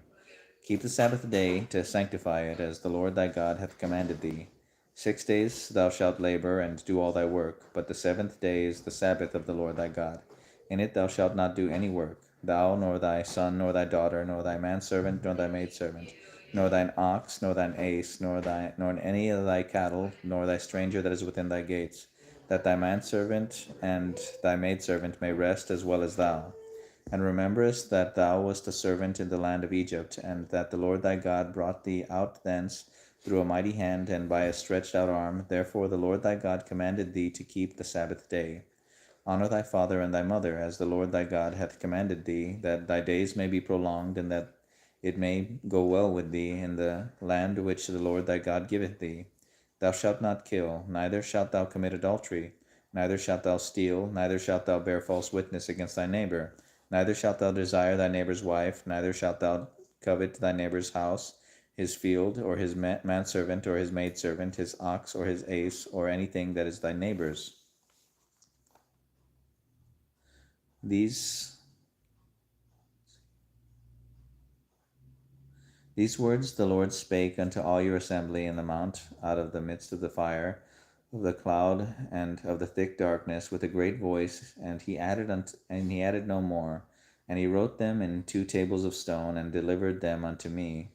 Keep the Sabbath day to sanctify it, as the Lord thy God hath commanded thee. 6 days thou shalt labor and do all thy work, but the seventh day is the Sabbath of the Lord thy God. In it thou shalt not do any work, thou, nor thy son, nor thy daughter, nor thy manservant, nor thy maidservant, nor thine ox, nor thine ass, nor any of thy cattle, nor thy stranger that is within thy gates, that thy manservant and thy maidservant may rest as well as thou. And rememberest that thou wast a servant in the land of Egypt, and that the Lord thy God brought thee out thence through a mighty hand and by a stretched out arm. Therefore the Lord thy God commanded thee to keep the Sabbath day. Honor thy father and thy mother, as the Lord thy God hath commanded thee, that thy days may be prolonged, and that it may go well with thee in the land which the Lord thy God giveth thee. Thou shalt not kill, neither shalt thou commit adultery, neither shalt thou steal, neither shalt thou bear false witness against thy neighbor, neither shalt thou desire thy neighbor's wife, neither shalt thou covet thy neighbor's house, his field, or his manservant, or his maidservant, his ox, or his ass, or anything that is thy neighbor's. These words the Lord spake unto all your assembly in the mount out of the midst of the fire, of the cloud, and of the thick darkness, with a great voice, and he added no more. And he wrote them in 2 tables of stone, and delivered them unto me.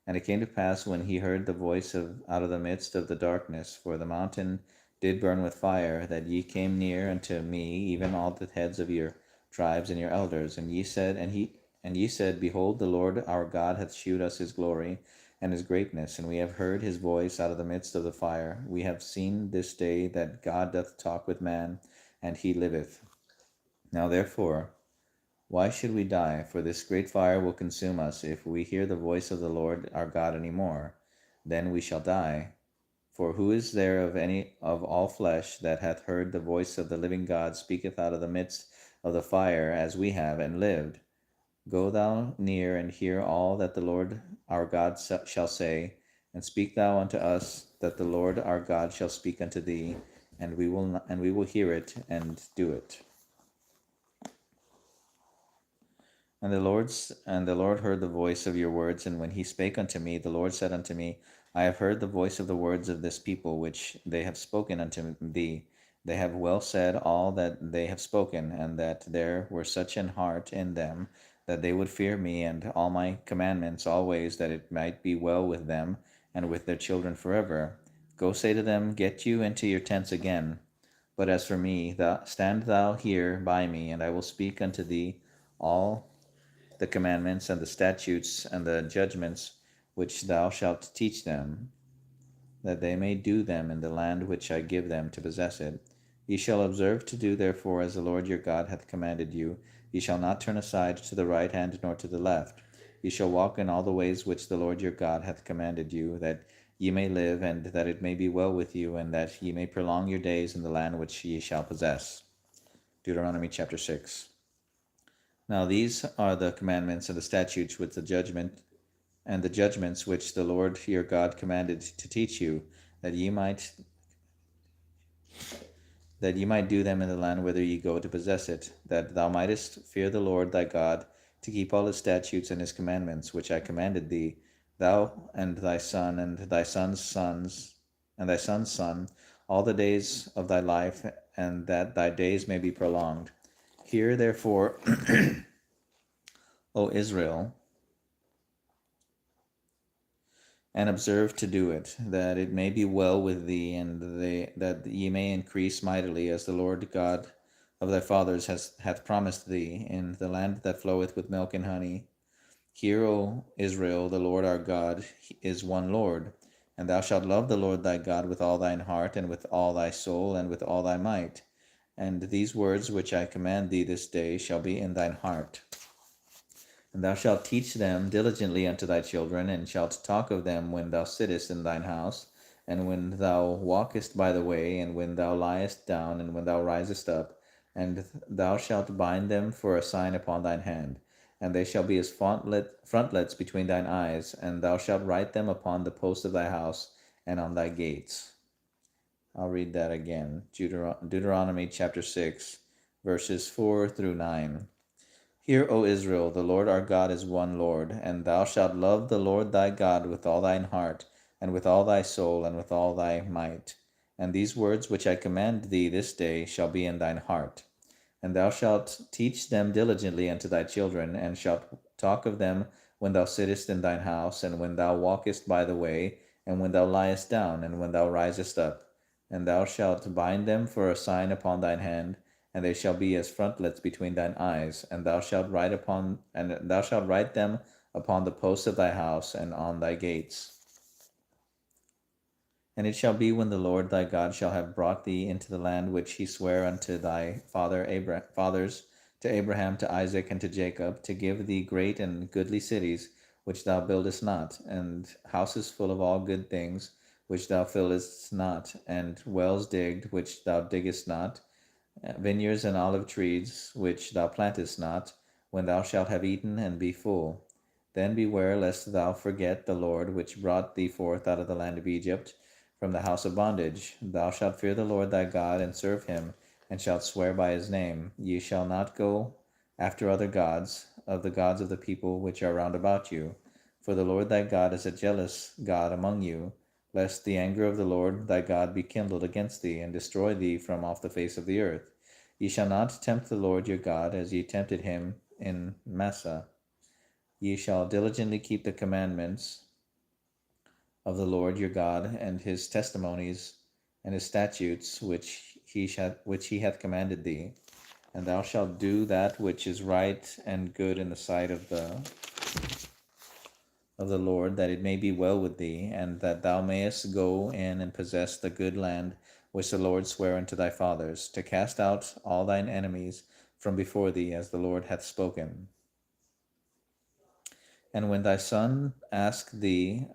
And it came to pass, when he heard the voice out of the midst of the darkness, for the mountain did burn with fire, that ye came near unto me, even all the heads of your tribes and your elders, and ye said, Behold, the Lord our God hath shewed us his glory and his greatness, and we have heard his voice out of the midst of the fire. We have seen this day that God doth talk with man, and he liveth. Now therefore, why should we die? For this great fire will consume us, if we hear the voice of the Lord our God any more. Then we shall die. For who is there of all flesh that hath heard the voice of the living God speaketh out of the midst of the fire, as we have, and lived? Go thou near and hear all that the Lord our God shall say, and speak thou unto us that the Lord our God shall speak unto thee, and we will hear it and do it. And the Lord heard the voice of your words, and when he spake unto me, the Lord said unto me, I have heard the voice of the words of this people, which they have spoken unto thee. They have well said all that they have spoken, and that there were such an heart in them, that they would fear me and all my commandments always, that it might be well with them, and with their children forever. Go say to them, Get you into your tents again. But as for me, stand thou here by me, and I will speak unto thee all the commandments and the statutes and the judgments which thou shalt teach them, that they may do them in the land which I give them to possess it. Ye shall observe to do therefore as the Lord your God hath commanded you. Ye shall not turn aside to the right hand nor to the left. Ye shall walk in all the ways which the Lord your God hath commanded you, that ye may live, and that it may be well with you, and that ye may prolong your days in the land which ye shall possess. Deuteronomy chapter 6. Now these are the commandments and the statutes with the judgments which the Lord your God commanded to teach you, that ye might do them in the land whither ye go to possess it, that thou mightest fear the Lord thy God, to keep all his statutes and his commandments, which I commanded thee, thou and thy son and thy son's sons, and thy son's son, all the days of thy life, and that thy days may be prolonged. Hear therefore, O Israel, and observe to do it, that it may be well with thee, and that ye may increase mightily, as the Lord God of thy fathers hath promised thee, in the land that floweth with milk and honey. Hear, O Israel, the Lord our God is one Lord, and thou shalt love the Lord thy God with all thine heart, and with all thy soul, and with all thy might. And these words which I command thee this day shall be in thine heart. And thou shalt teach them diligently unto thy children, and shalt talk of them when thou sittest in thine house, and when thou walkest by the way, and when thou liest down, and when thou risest up. And thou shalt bind them for a sign upon thine hand, and they shall be as frontlets between thine eyes, and thou shalt write them upon the posts of thy house and on thy gates. I'll read that again. Deuteronomy chapter 6, verses 4 through 9. Hear, O Israel, the Lord our God is one Lord, and thou shalt love the Lord thy God with all thine heart, and with all thy soul, and with all thy might. And these words which I command thee this day shall be in thine heart. And thou shalt teach them diligently unto thy children, and shalt talk of them when thou sittest in thine house, and when thou walkest by the way, and when thou liest down, and when thou risest up. And thou shalt bind them for a sign upon thine hand, and they shall be as frontlets between thine eyes, and thou shalt write them upon the posts of thy house and on thy gates. And it shall be when the Lord thy God shall have brought thee into the land which he sware unto thy fathers, to Abraham, to Isaac, and to Jacob, to give thee great and goodly cities, which thou buildest not, and houses full of all good things, which thou fillest not, and wells digged, which thou diggest not, vineyards and olive trees, which thou plantest not, when thou shalt have eaten and be full. Then beware lest thou forget the Lord, which brought thee forth out of the land of Egypt, from the house of bondage. Thou shalt fear the Lord thy God, and serve him, and shalt swear by his name. Ye shall not go after other gods, of the gods of the people which are round about you. For the Lord thy God is a jealous God among you, lest the anger of the Lord thy God be kindled against thee, and destroy thee from off the face of the earth. Ye shall not tempt the Lord your God, as ye tempted him in Massah. Ye shall diligently keep the commandments of the Lord your God, and his testimonies and his statutes which he hath commanded thee. And thou shalt do that which is right and good in the sight of the Lord, that it may be well with thee, and that thou mayest go in and possess the good land which the Lord sware unto thy fathers, to cast out all thine enemies from before thee, as the Lord hath spoken. And when thy son ask thee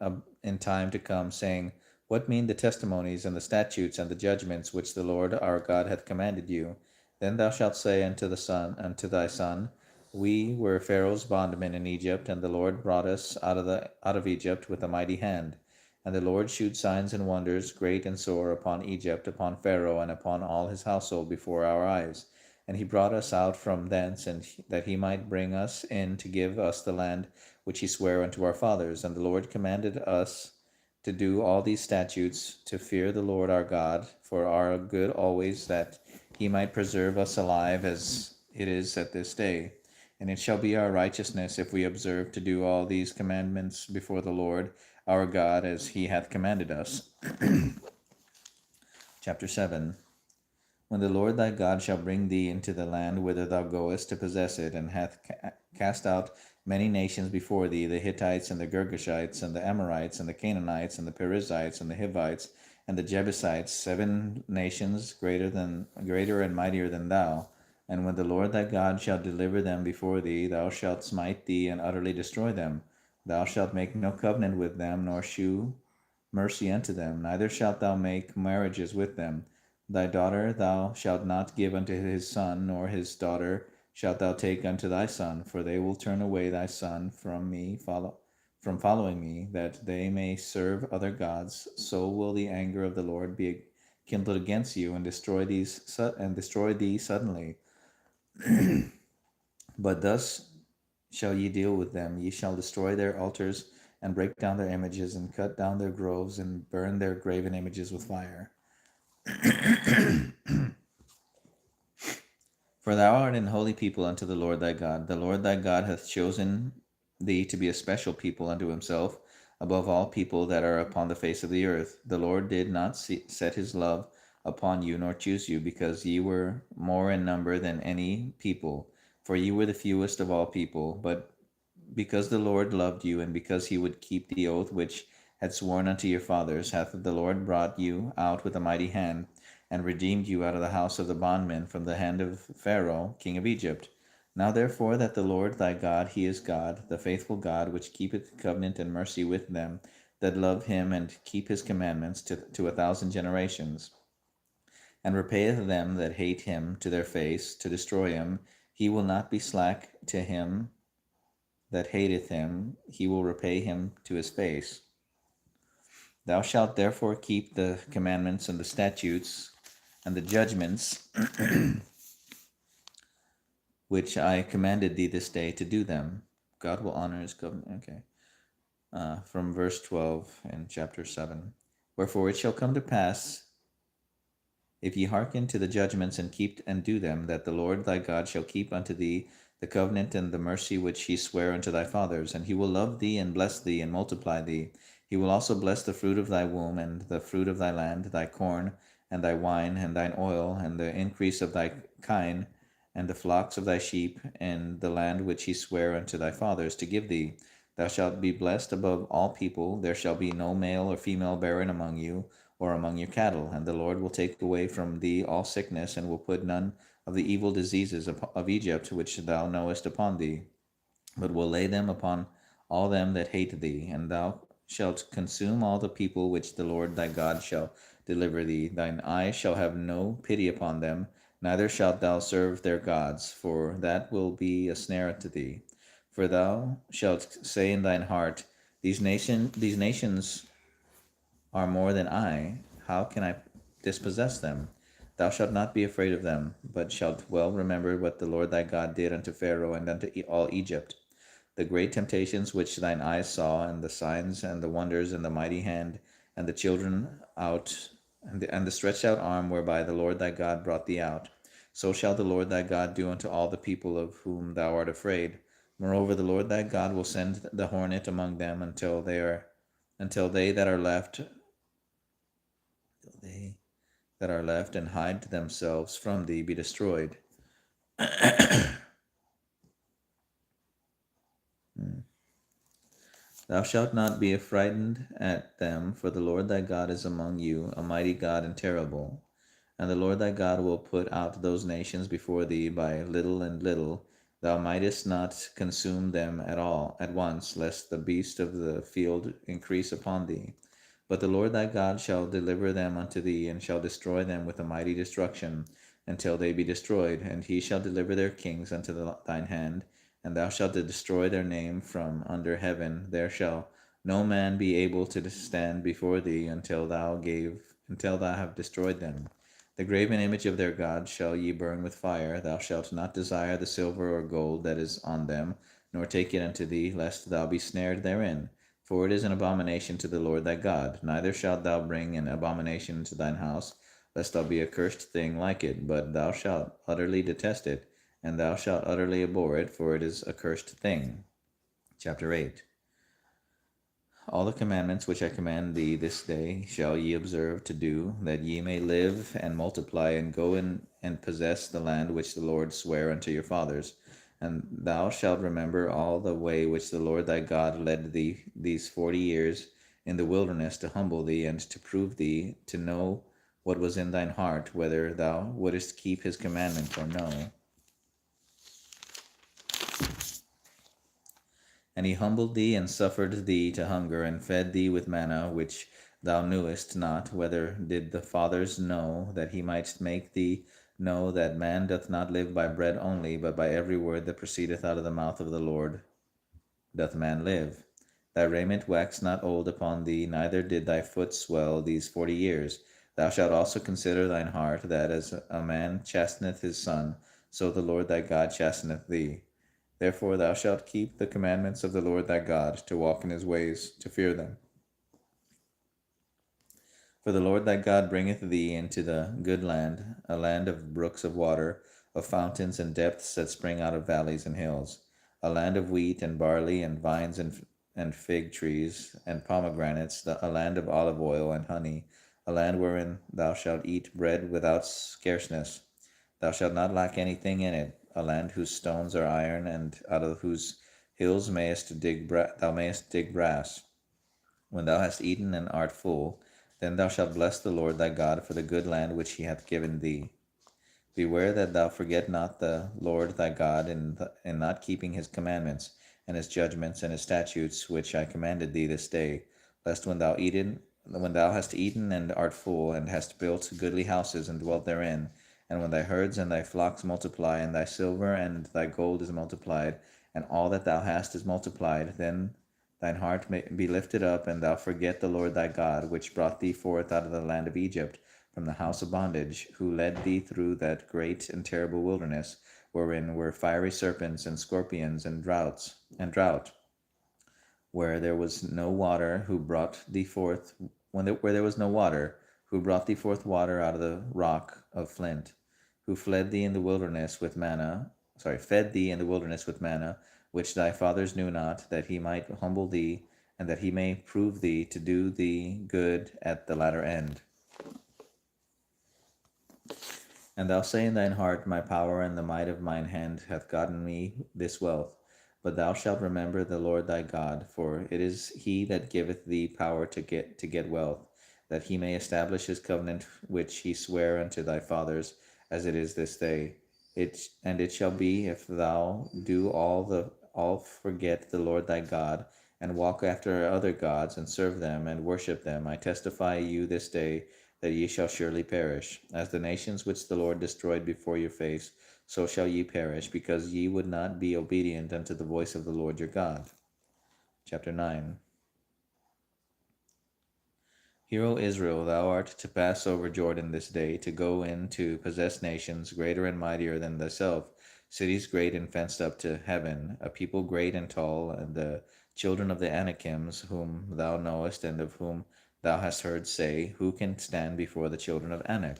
in time to come, saying, What mean the testimonies and the statutes and the judgments which the Lord our God hath commanded you? Then thou shalt say unto thy son, We were Pharaoh's bondmen in Egypt, and the Lord brought us out of Egypt with a mighty hand. And the Lord shewed signs and wonders great and sore upon Egypt, upon Pharaoh, and upon all his household before our eyes. And he brought us out from thence, and that he might bring us in to give us the land which he sware unto our fathers. And the Lord commanded us to do all these statutes, to fear the Lord our God, for our good always, that he might preserve us alive as it is at this day. And it shall be our righteousness if we observe to do all these commandments before the Lord our God, as he hath commanded us. Chapter 7. When the Lord thy God shall bring thee into the land whither thou goest to possess it, and hath cast out many nations before thee, the Hittites, and the Girgashites, and the Amorites, and the Canaanites, and the Perizzites, and the Hivites, and the Jebusites, 7 nations greater and mightier than thou. And when the Lord thy God shall deliver them before thee, thou shalt smite thee and utterly destroy them. Thou shalt make no covenant with them, nor shew mercy unto them, neither shalt thou make marriages with them. Thy daughter thou shalt not give unto his son, nor his daughter shalt thou take unto thy son, for they will turn away thy son from following me, that they may serve other gods. So will the anger of the Lord be kindled against you, and destroy thee suddenly. But thus shall ye deal with them. Ye shall destroy their altars and break down their images, and cut down their groves, and burn their graven images with fire. For thou art an holy people unto the Lord thy God. The Lord thy God hath chosen thee to be a special people unto himself, above all people that are upon the face of the earth. The Lord did not set his love upon you, nor choose you, because ye were more in number than any people, for ye were the fewest of all people, but because the Lord loved you, and because he would keep the oath which had sworn unto your fathers, hath the Lord brought you out with a mighty hand, and redeemed you out of the house of the bondmen, from the hand of Pharaoh king of Egypt. Now therefore that the Lord thy God, he is God, the faithful God, which keepeth covenant and mercy with them that love him, and keep his commandments to 1,000 generations, and repayeth them that hate him to their face, to destroy him. He will not be slack to him that hateth him, he will repay him to his face. Thou shalt therefore keep the commandments and the statutes and the judgments which I commanded thee this day to do them. God will honor his covenant. Okay. From verse 12 in chapter 7. Wherefore it shall come to pass, if ye hearken to the judgments and keep and do them, that the Lord thy God shall keep unto thee the covenant and the mercy which he sware unto thy fathers, and he will love thee and bless thee and multiply thee. He will also bless the fruit of thy womb, and the fruit of thy land, thy corn, and thy wine, and thine oil, and the increase of thy kine, and the flocks of thy sheep, and the land which he sware unto thy fathers to give thee. Thou shalt be blessed above all people. There shall be no male or female barren among you, or among your cattle. And the Lord will take away from thee all sickness, and will put none of the evil diseases of Egypt which thou knowest upon thee, but will lay them upon all them that hate thee. And thou shalt consume all the people which the Lord thy God shall deliver thee. Thine eye shall have no pity upon them, neither shalt thou serve their gods, for that will be a snare unto thee. For thou shalt say in thine heart, these nations are more than I, how can I dispossess them? Thou shalt not be afraid of them, but shalt well remember what the Lord thy God did unto Pharaoh and unto all Egypt, the great temptations which thine eyes saw, and the signs and the wonders, and the mighty hand, and the children out, and the stretched out arm whereby the Lord thy God brought thee out. So shall the Lord thy God do unto all the people of whom thou art afraid. Moreover, the Lord thy God will send the hornet among them until they that are left and hide themselves from thee be destroyed. Thou shalt not be affrighted at them, for the Lord thy God is among you, a mighty God and terrible. And the Lord thy God will put out those nations before thee by little and little. Thou mightest not consume them at once, lest the beast of the field increase upon thee. But the Lord thy God shall deliver them unto thee, and shall destroy them with a mighty destruction, until they be destroyed. And he shall deliver their kings unto thine hand, and thou shalt destroy their name from under heaven. There shall no man be able to stand before thee until thou have destroyed them. The graven image of their God shall ye burn with fire. Thou shalt not desire the silver or gold that is on them, nor take it unto thee, lest thou be snared therein. For it is an abomination to the Lord thy God. Neither shalt thou bring an abomination into thine house, lest thou be a cursed thing like it, but thou shalt utterly detest it, and thou shalt utterly abhor it, for it is a cursed thing. Chapter 8. All the commandments which I command thee this day shall ye observe to do, that ye may live and multiply, and go in and possess the land which the Lord sware unto your fathers. And thou shalt remember all the way which the Lord thy God led thee these 40 years in the wilderness, to humble thee, and to prove thee, to know what was in thine heart, whether thou wouldest keep his commandment or no. And he humbled thee, and suffered thee to hunger, and fed thee with manna, which thou knewest not, whether did the fathers know, that he might make thee know that man doth not live by bread only, but by every word that proceedeth out of the mouth of the Lord doth man live. Thy raiment waxed not old upon thee, neither did thy foot swell these 40 years. Thou shalt also consider thine heart, that as a man chasteneth his son, so the Lord thy God chasteneth thee. Therefore thou shalt keep the commandments of the Lord thy God, to walk in his ways, to fear them. For the Lord thy God bringeth thee into the good land, a land of brooks of water, of fountains and depths that spring out of valleys and hills, a land of wheat and barley and vines and fig trees and pomegranates, a land of olive oil and honey, a land wherein thou shalt eat bread without scarceness. Thou shalt not lack anything in it, a land whose stones are iron, and out of whose hills thou mayest dig brass. When thou hast eaten and art full, then thou shalt bless the Lord thy God for the good land which he hath given thee. Beware that thou forget not the Lord thy God in not keeping his commandments, and his judgments, and his statutes, which I commanded thee this day, lest when thou hast eaten and art full, and hast built goodly houses and dwelt therein, and when thy herds and thy flocks multiply, and thy silver and thy gold is multiplied, and all that thou hast is multiplied, then thine heart may be lifted up, and thou forget the Lord thy God, which brought thee forth out of the land of Egypt, from the house of bondage, who led thee through that great and terrible wilderness, wherein were fiery serpents and scorpions and drought, where there was no water, who brought thee forth where there was no water, who brought thee forth water out of the rock of flint, who fed thee in the wilderness with manna, which thy fathers knew not, that he might humble thee, and that he may prove thee to do thee good at the latter end. And thou say in thine heart, My power and the might of mine hand hath gotten me this wealth. But thou shalt remember the Lord thy God, for it is he that giveth thee power to get wealth, that he may establish his covenant which he sware unto thy fathers, as it is this day. It shall be, if thou do all forget the Lord thy God, and walk after other gods, and serve them, and worship them, I testify you this day that ye shall surely perish. As the nations which the Lord destroyed before your face, so shall ye perish, because ye would not be obedient unto the voice of the Lord your God. Chapter 9. Hear, O Israel, thou art to pass over Jordan this day, to go in to possess nations greater and mightier than thyself, cities great and fenced up to heaven, a people great and tall, and the children of the Anakims, whom thou knowest, and of whom thou hast heard say, Who can stand before the children of Anak?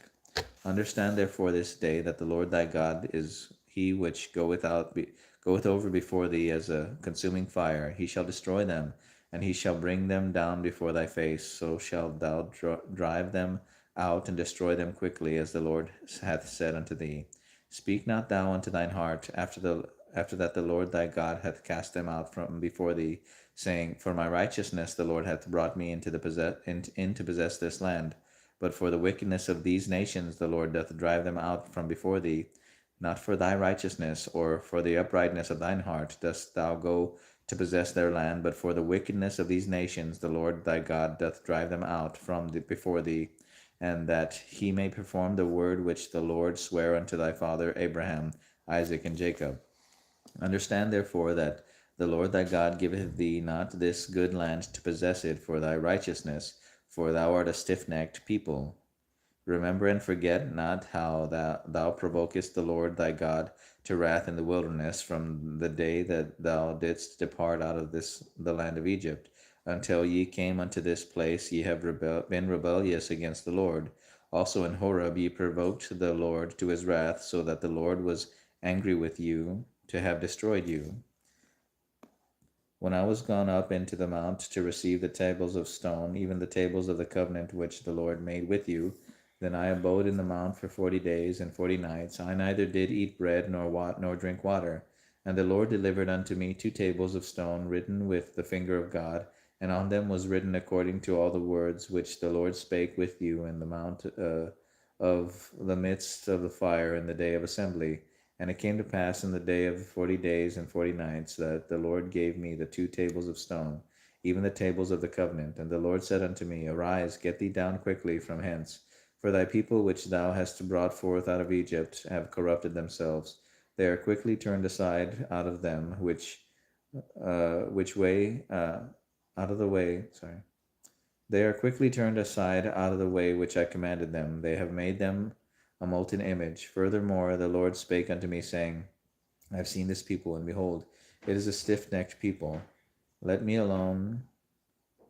Understand therefore this day that the Lord thy God is he which goeth over before thee as a consuming fire. He shall destroy them, and he shall bring them down before thy face. So shalt thou drive them out and destroy them quickly, as the Lord hath said unto thee. Speak not thou unto thine heart after that the Lord thy God hath cast them out from before thee, saying, For my righteousness the Lord hath brought me in to possess this land. But for the wickedness of these nations the Lord doth drive them out from before thee. Not for thy righteousness, or for the uprightness of thine heart, dost thou go to possess their land, but for the wickedness of these nations the Lord thy God doth drive them out from before thee, and that he may perform the word which the Lord sware unto thy father Abraham, Isaac, and Jacob. Understand therefore that the Lord thy God giveth thee not this good land to possess it for thy righteousness, for thou art a stiff-necked people. Remember and forget not how thou provokest the Lord thy God to wrath in the wilderness, from the day that thou didst depart out of the land of Egypt, until ye came unto this place. Ye have been rebellious against the Lord. Also in Horeb ye provoked the Lord to his wrath, so that the Lord was angry with you to have destroyed you. When I was gone up into the mount to receive the tables of stone, even the tables of the covenant which the Lord made with you, then I abode in the mount for 40 days and 40 nights. I neither did eat bread nor drink water. And the Lord delivered unto me 2 tables of stone, written with the finger of God, and on them was written according to all the words which the Lord spake with you in the mount of the midst of the fire in the day of assembly. And it came to pass in the day of 40 days and 40 nights that the Lord gave me the 2 tables of stone, even the tables of the covenant. And the Lord said unto me, Arise, get thee down quickly from hence. For thy people which thou hast brought forth out of Egypt have corrupted themselves. They are quickly turned aside out of them, They are quickly turned aside out of the way which I commanded them. They have made them a molten image. Furthermore, the Lord spake unto me, saying, I have seen this people, and behold, it is a stiff-necked people. Let me alone,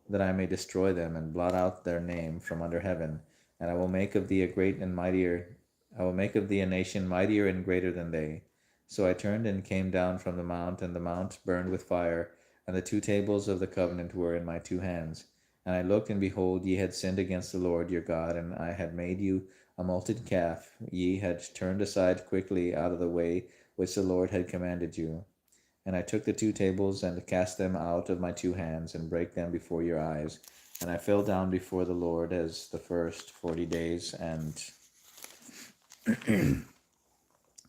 that I may destroy them and blot out their name from under heaven. And I will make of thee a great and mightier, I will make of thee a nation mightier and greater than they. So I turned and came down from the mount, and the mount burned with fire, and the 2 tables of the covenant were in my 2 hands. And I looked, and behold, ye had sinned against the Lord your God, and I had made you a molten calf. Ye had turned aside quickly out of the way which the Lord had commanded you. And I took the 2 tables and cast them out of my 2 hands, and brake them before your eyes. And I fell down before the Lord as the first 40 days and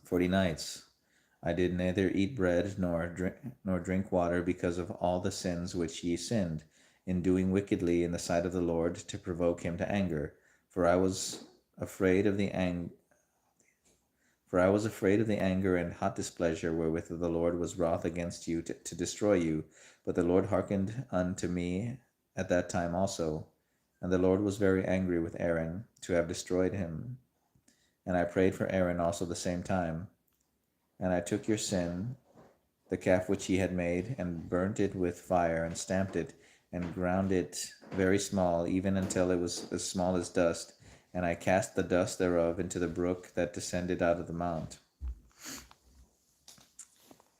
40 nights. I did neither eat bread nor drink water, because of all the sins which ye sinned, in doing wickedly in the sight of the Lord, to provoke him to anger. For I was afraid of the anger and hot displeasure wherewith the Lord was wroth against you to destroy you. But the Lord hearkened unto me at that time also. And the Lord was very angry with Aaron to have destroyed him. And I prayed for Aaron also the same time. And I took your sin, the calf which ye had made, and burnt it with fire, and stamped it, and ground it very small, even until it was as small as dust. And I cast the dust thereof into the brook that descended out of the mount.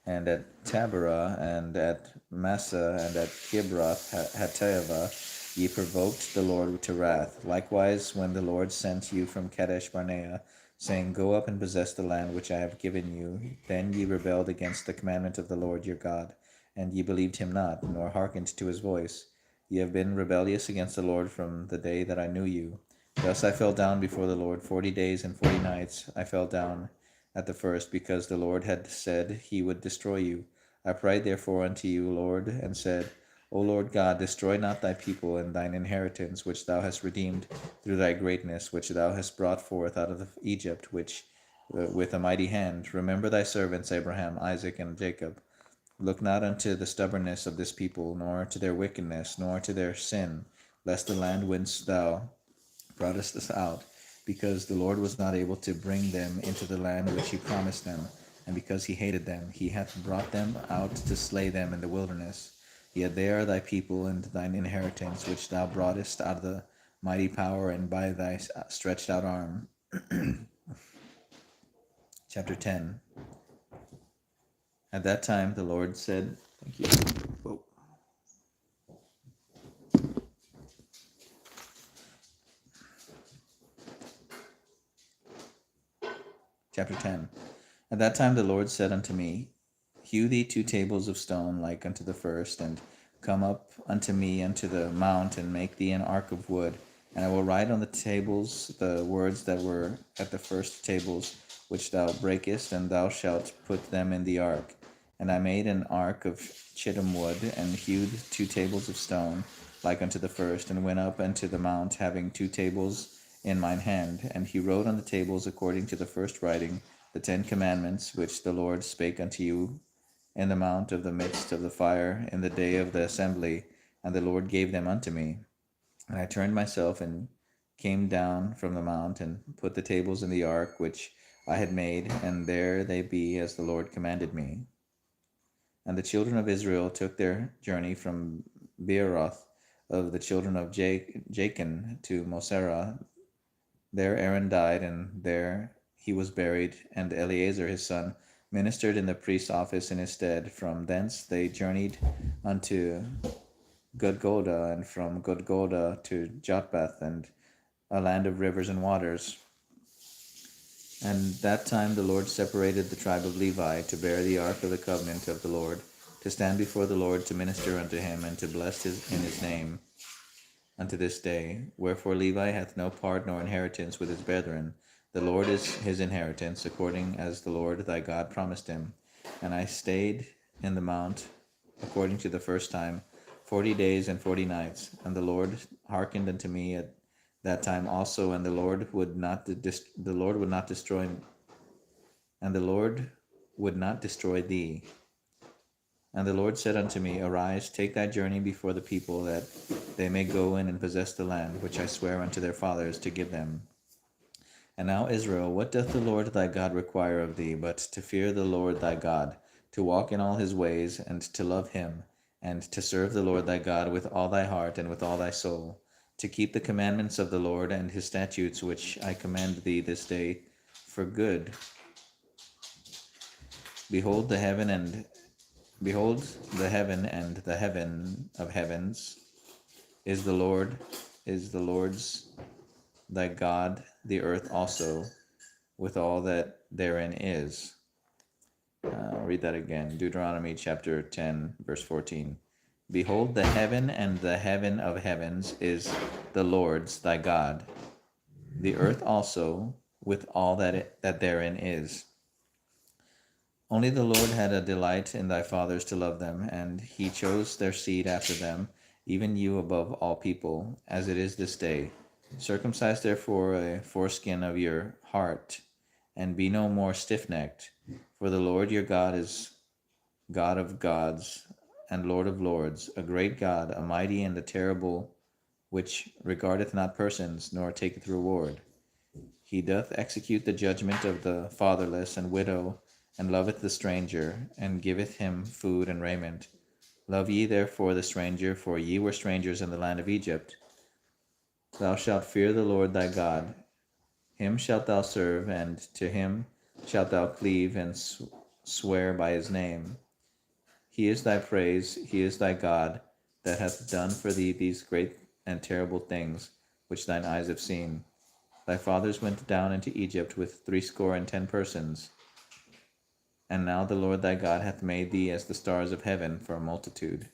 And at Taberah, and at Massa, and at Kibroth Hattaavah, ye provoked the Lord to wrath. Likewise, when the Lord sent you from Kadesh Barnea, saying, Go up and possess the land which I have given you, then ye rebelled against the commandment of the Lord your God, and ye believed him not, nor hearkened to his voice. Ye have been rebellious against the Lord from the day that I knew you. Thus I fell down before the Lord 40 days and 40 nights. I fell down at the first, because the Lord had said he would destroy you. I prayed therefore unto you, Lord, and said, O Lord God, destroy not thy people and thine inheritance, which thou hast redeemed through thy greatness, which thou hast brought forth out of Egypt, which with a mighty hand. Remember thy servants Abraham, Isaac, and Jacob. Look not unto the stubbornness of this people, nor to their wickedness, nor to their sin, lest the land whence thou broughtest us out, because the Lord was not able to bring them into the land which he promised them, and because he hated them, he hath brought them out to slay them in the wilderness. Yet they are thy people and thine inheritance, which thou broughtest out of the mighty power and by thy stretched out arm. Chapter 10. At that time the Lord said, thank you. Whoa. Chapter 10. At that time the Lord said unto me, Hew thee 2 tables of stone like unto the first, and come up unto me unto the mount, and make thee an ark of wood. And I will write on the tables the words that were at the first tables, which thou breakest, and thou shalt put them in the ark. And I made an ark of chittim wood, and hewed 2 tables of stone, like unto the first, and went up unto the mount, having 2 tables in mine hand. And he wrote on the tables, according to the first writing, the 10 commandments, which the Lord spake unto you in the mount of the midst of the fire in the day of the assembly. And the Lord gave them unto me. And I turned myself and came down from the mount, and put the tables in the ark which I had made, and there they be as the Lord commanded me. And the children of Israel took their journey from Beeroth of the children of Jachin to Moserah. There Aaron died, and there he was buried, and Eleazar his son ministered in the priest's office in his stead. From thence they journeyed unto Gudgoda, and from Gudgoda to Jotbath, and a land of rivers and waters. And that time the Lord separated the tribe of Levi to bear the ark of the covenant of the Lord, to stand before the Lord, to minister unto him, and to bless in his name unto this day. Wherefore Levi hath no part nor inheritance with his brethren. The Lord is his inheritance, according as the Lord thy God promised him. And I stayed in the mount, according to the first time, 40 days and 40 nights. And the Lord hearkened unto me at that time also, and the Lord would not destroy thee. And the Lord said unto me, Arise, take thy journey before the people, that they may go in and possess the land, which I swear unto their fathers to give them. And now, Israel, what doth the Lord thy God require of thee, but to fear the Lord thy God, to walk in all his ways, and to love him, and to serve the Lord thy God with all thy heart and with all thy soul, to keep the commandments of the Lord and his statutes which I command thee this day for good. Behold the heaven and the heaven of heavens is the Lord's thy God, the earth also, with all that therein is. I'll read that again. Deuteronomy chapter 10, verse 14. Behold, the heaven and the heaven of heavens is the Lord's thy God, the earth also, with all that therein is. Only the Lord had a delight in thy fathers to love them, and he chose their seed after them, even you above all people, as it is this day. Circumcise therefore a foreskin of your heart, and be no more stiff-necked, for the Lord your God is God of gods and Lord of lords, a great God, a mighty and a terrible, which regardeth not persons, nor taketh reward. He doth execute the judgment of the fatherless and widow, and loveth the stranger, and giveth him food and raiment. Love ye therefore the stranger, for ye were strangers in the land of Egypt. Thou shalt fear the Lord thy God. Him shalt thou serve, and to him shalt thou cleave, and swear by his name. He is thy praise, he is thy God, that hath done for thee these great and terrible things, which thine eyes have seen. Thy fathers went down into Egypt with 70 persons. And now the Lord thy God hath made thee as the stars of heaven for a multitude.